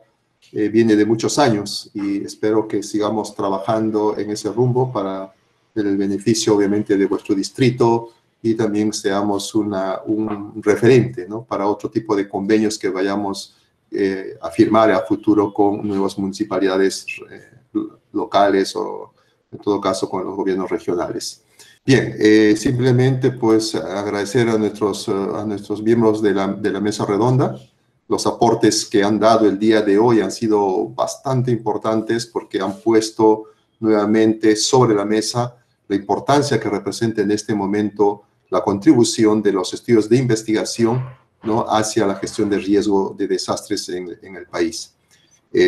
viene de muchos años y espero que sigamos trabajando en ese rumbo para el beneficio obviamente de vuestro distrito y también seamos un referente, ¿no?, para otro tipo de convenios que vayamos a firmar a futuro con nuevas municipalidades locales o en todo caso con los gobiernos regionales. Bien, simplemente pues agradecer a nuestros miembros de la mesa redonda. Los aportes que han dado el día de hoy han sido bastante importantes porque han puesto nuevamente sobre la mesa la importancia que representa en este momento la contribución de los estudios de investigación, ¿no?, hacia la gestión de riesgo de desastres en el país.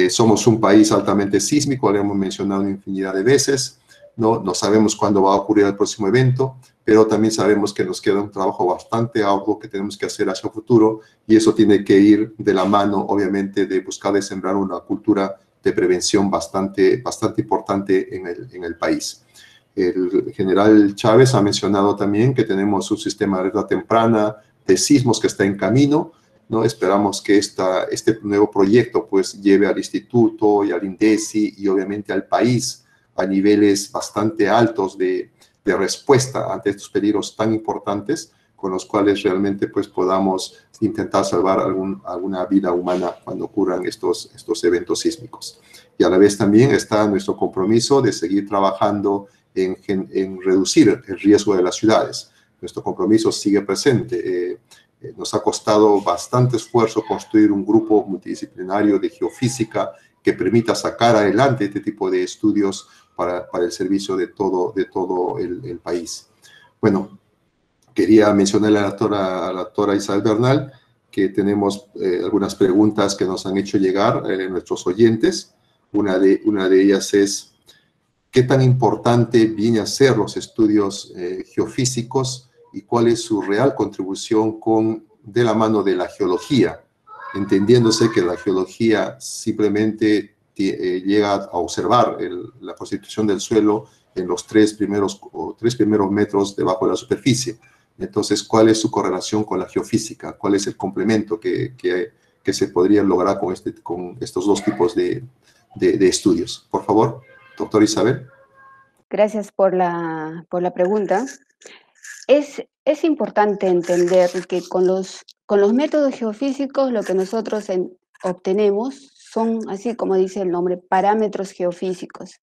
Somos un país altamente sísmico, lo hemos mencionado una infinidad de veces, ¿no? No sabemos cuándo va a ocurrir el próximo evento, pero también sabemos que nos queda un trabajo bastante arduo que tenemos que hacer hacia el futuro y eso tiene que ir de la mano, obviamente, de buscar de sembrar una cultura de prevención bastante importante en el país. El general Chávez ha mencionado también que tenemos un sistema de alerta temprana de sismos que está en camino, ¿no? Esperamos que este nuevo proyecto pues lleve al instituto y al INDECI y obviamente al país a niveles bastante altos de respuesta ante estos peligros tan importantes, con los cuales realmente pues podamos intentar salvar alguna vida humana cuando ocurran estos eventos sísmicos. Y a la vez también está nuestro compromiso de seguir trabajando en reducir el riesgo de las ciudades. Nuestro compromiso sigue presente. Nos ha costado bastante esfuerzo construir un grupo multidisciplinario de geofísica que permita sacar adelante este tipo de estudios para el servicio de todo el país. Bueno, quería mencionarle a la doctora Isabel Bernal que tenemos algunas preguntas que nos han hecho llegar nuestros oyentes. Una de ellas es, ¿qué tan importante viene a ser los estudios geofísicos y cuál es su real contribución de la mano de la geología? Entendiéndose que la geología simplemente llega a observar la constitución del suelo en los tres primeros metros debajo de la superficie. Entonces, ¿cuál es su correlación con la geofísica? ¿Cuál es el complemento que se podría lograr con estos dos tipos de estudios? Por favor, doctora Isabel. Gracias por la pregunta. Es importante entender que con los métodos geofísicos lo que nosotros obtenemos son, así como dice el nombre, parámetros geofísicos.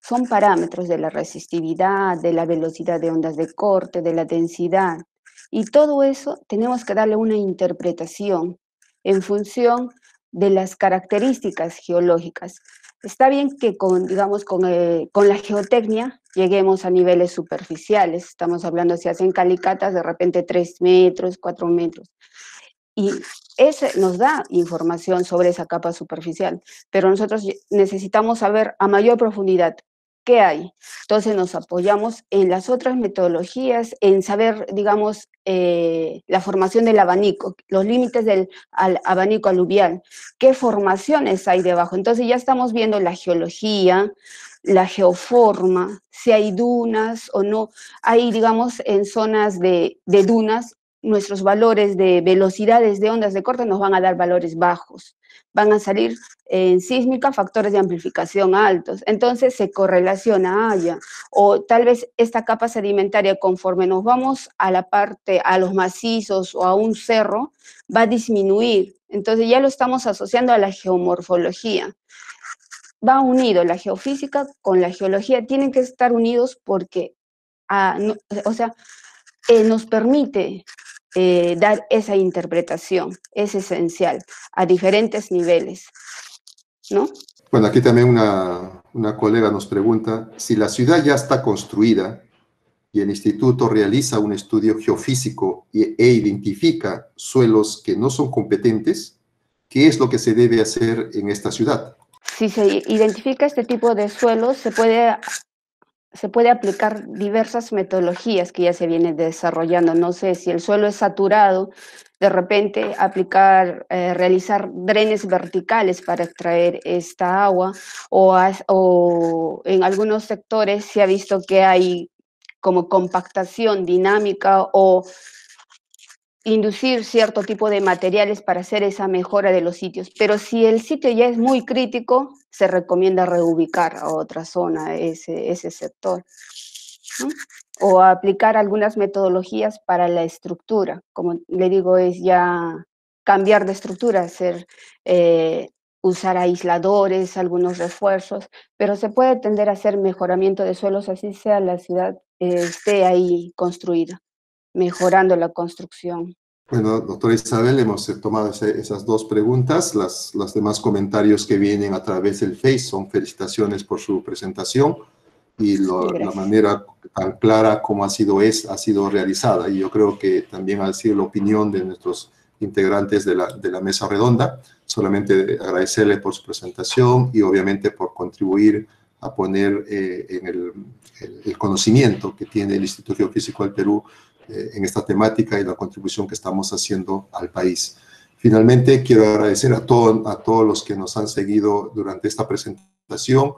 Son parámetros de la resistividad, de la velocidad de ondas de corte, de la densidad. Y todo eso tenemos que darle una interpretación en función de las características geológicas. Está bien que con la geotecnia lleguemos a niveles superficiales. Estamos hablando, si hacen calicatas, de repente 3 metros, 4 metros. Y ese nos da información sobre esa capa superficial. Pero nosotros necesitamos saber a mayor profundidad qué hay. Entonces nos apoyamos en las otras metodologías, en saber, digamos, la formación del abanico, los límites del abanico aluvial, qué formaciones hay debajo. Entonces ya estamos viendo la geología, la geoforma, si hay dunas o no. Hay, digamos, en zonas de dunas, nuestros valores de velocidades de ondas de corte nos van a dar valores bajos. Van a salir en sísmica factores de amplificación altos. Entonces se correlaciona allá. O tal vez esta capa sedimentaria, conforme nos vamos a la parte, a los macizos o a un cerro, va a disminuir. Entonces ya lo estamos asociando a la geomorfología. Va unido la geofísica con la geología, tienen que estar unidos porque, nos permite dar esa interpretación, es esencial, a diferentes niveles, ¿no? Bueno, aquí también una colega nos pregunta, si la ciudad ya está construida y el instituto realiza un estudio geofísico e identifica suelos que no son competentes, ¿qué es lo que se debe hacer en esta ciudad? Si se identifica este tipo de suelos, se puede aplicar diversas metodologías que ya se vienen desarrollando. No sé, si el suelo es saturado, de repente realizar drenes verticales para extraer esta agua, o en algunos sectores se ha visto que hay como compactación dinámica o inducir cierto tipo de materiales para hacer esa mejora de los sitios. Pero si el sitio ya es muy crítico, se recomienda reubicar a otra zona ese sector, ¿no? O aplicar algunas metodologías para la estructura. Como le digo, es ya cambiar de estructura, usar aisladores, algunos refuerzos, pero se puede tender a hacer mejoramiento de suelos, así sea la ciudad esté ahí construida, mejorando la construcción. Bueno, doctora Isabel, hemos tomado esas dos preguntas. Los demás comentarios que vienen a través del Face son felicitaciones por su presentación y la manera tan clara como ha sido realizada. Y yo creo que también ha sido la opinión de nuestros integrantes de la mesa redonda. Solamente agradecerle por su presentación y obviamente por contribuir a poner en el conocimiento que tiene el Instituto Geofísico del Perú en esta temática y la contribución que estamos haciendo al país. Finalmente, quiero agradecer a todos los que nos han seguido durante esta presentación.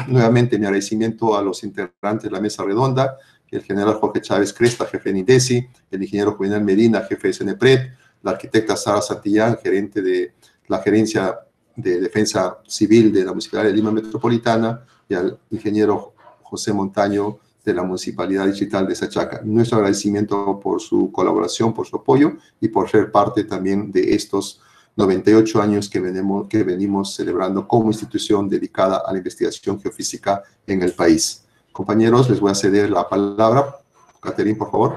Nuevamente, mi agradecimiento a los integrantes de la mesa redonda, el general Jorge Chávez Cresta, jefe de INDECI, el ingeniero Juvenal Medina, jefe de CENEPRED, la arquitecta Sara Santillán, gerente de la Gerencia de Defensa Civil de la Municipalidad de Lima Metropolitana, y al ingeniero José Montaño, de la Municipalidad Distrital de Sachaca. Nuestro agradecimiento por su colaboración, por su apoyo y por ser parte también de estos 98 años que venimos celebrando como institución dedicada a la investigación geofísica en el país. Compañeros, les voy a ceder la palabra. Caterín, por favor.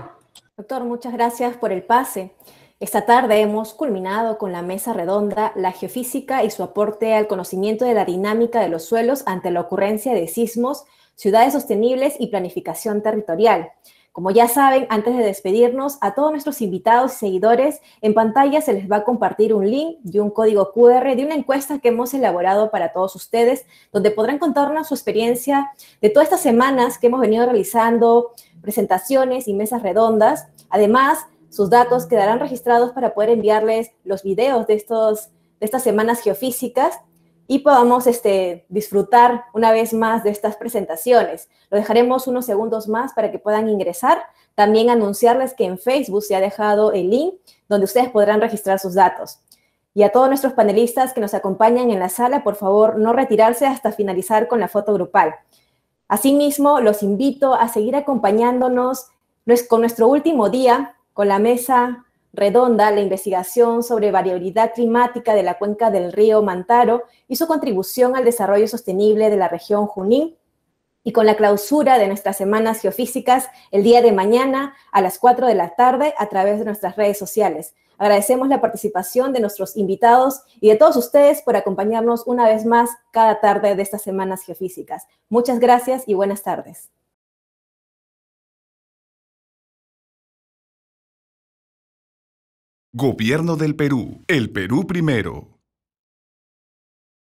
Doctor, muchas gracias por el pase. Esta tarde hemos culminado con la mesa redonda la geofísica y su aporte al conocimiento de la dinámica de los suelos ante la ocurrencia de sismos, ciudades sostenibles y planificación territorial. Como ya saben, antes de despedirnos, a todos nuestros invitados y seguidores, en pantalla se les va a compartir un link y un código QR de una encuesta que hemos elaborado para todos ustedes, donde podrán contarnos su experiencia de todas estas semanas que hemos venido realizando presentaciones y mesas redondas. Además, sus datos quedarán registrados para poder enviarles los videos de estas semanas geofísicas y podamos disfrutar una vez más de estas presentaciones. Lo dejaremos unos segundos más para que puedan ingresar. También anunciarles que en Facebook se ha dejado el link donde ustedes podrán registrar sus datos. Y a todos nuestros panelistas que nos acompañan en la sala, por favor, no retirarse hasta finalizar con la foto grupal. Asimismo, los invito a seguir acompañándonos con nuestro último día, con la mesa redonda, la investigación sobre variabilidad climática de la cuenca del río Mantaro y su contribución al desarrollo sostenible de la región Junín, y con la clausura de nuestras semanas geofísicas el día de mañana a las 4 de la tarde a través de nuestras redes sociales. Agradecemos la participación de nuestros invitados y de todos ustedes por acompañarnos una vez más cada tarde de estas semanas geofísicas. Muchas gracias y buenas tardes. Gobierno del Perú. El Perú primero.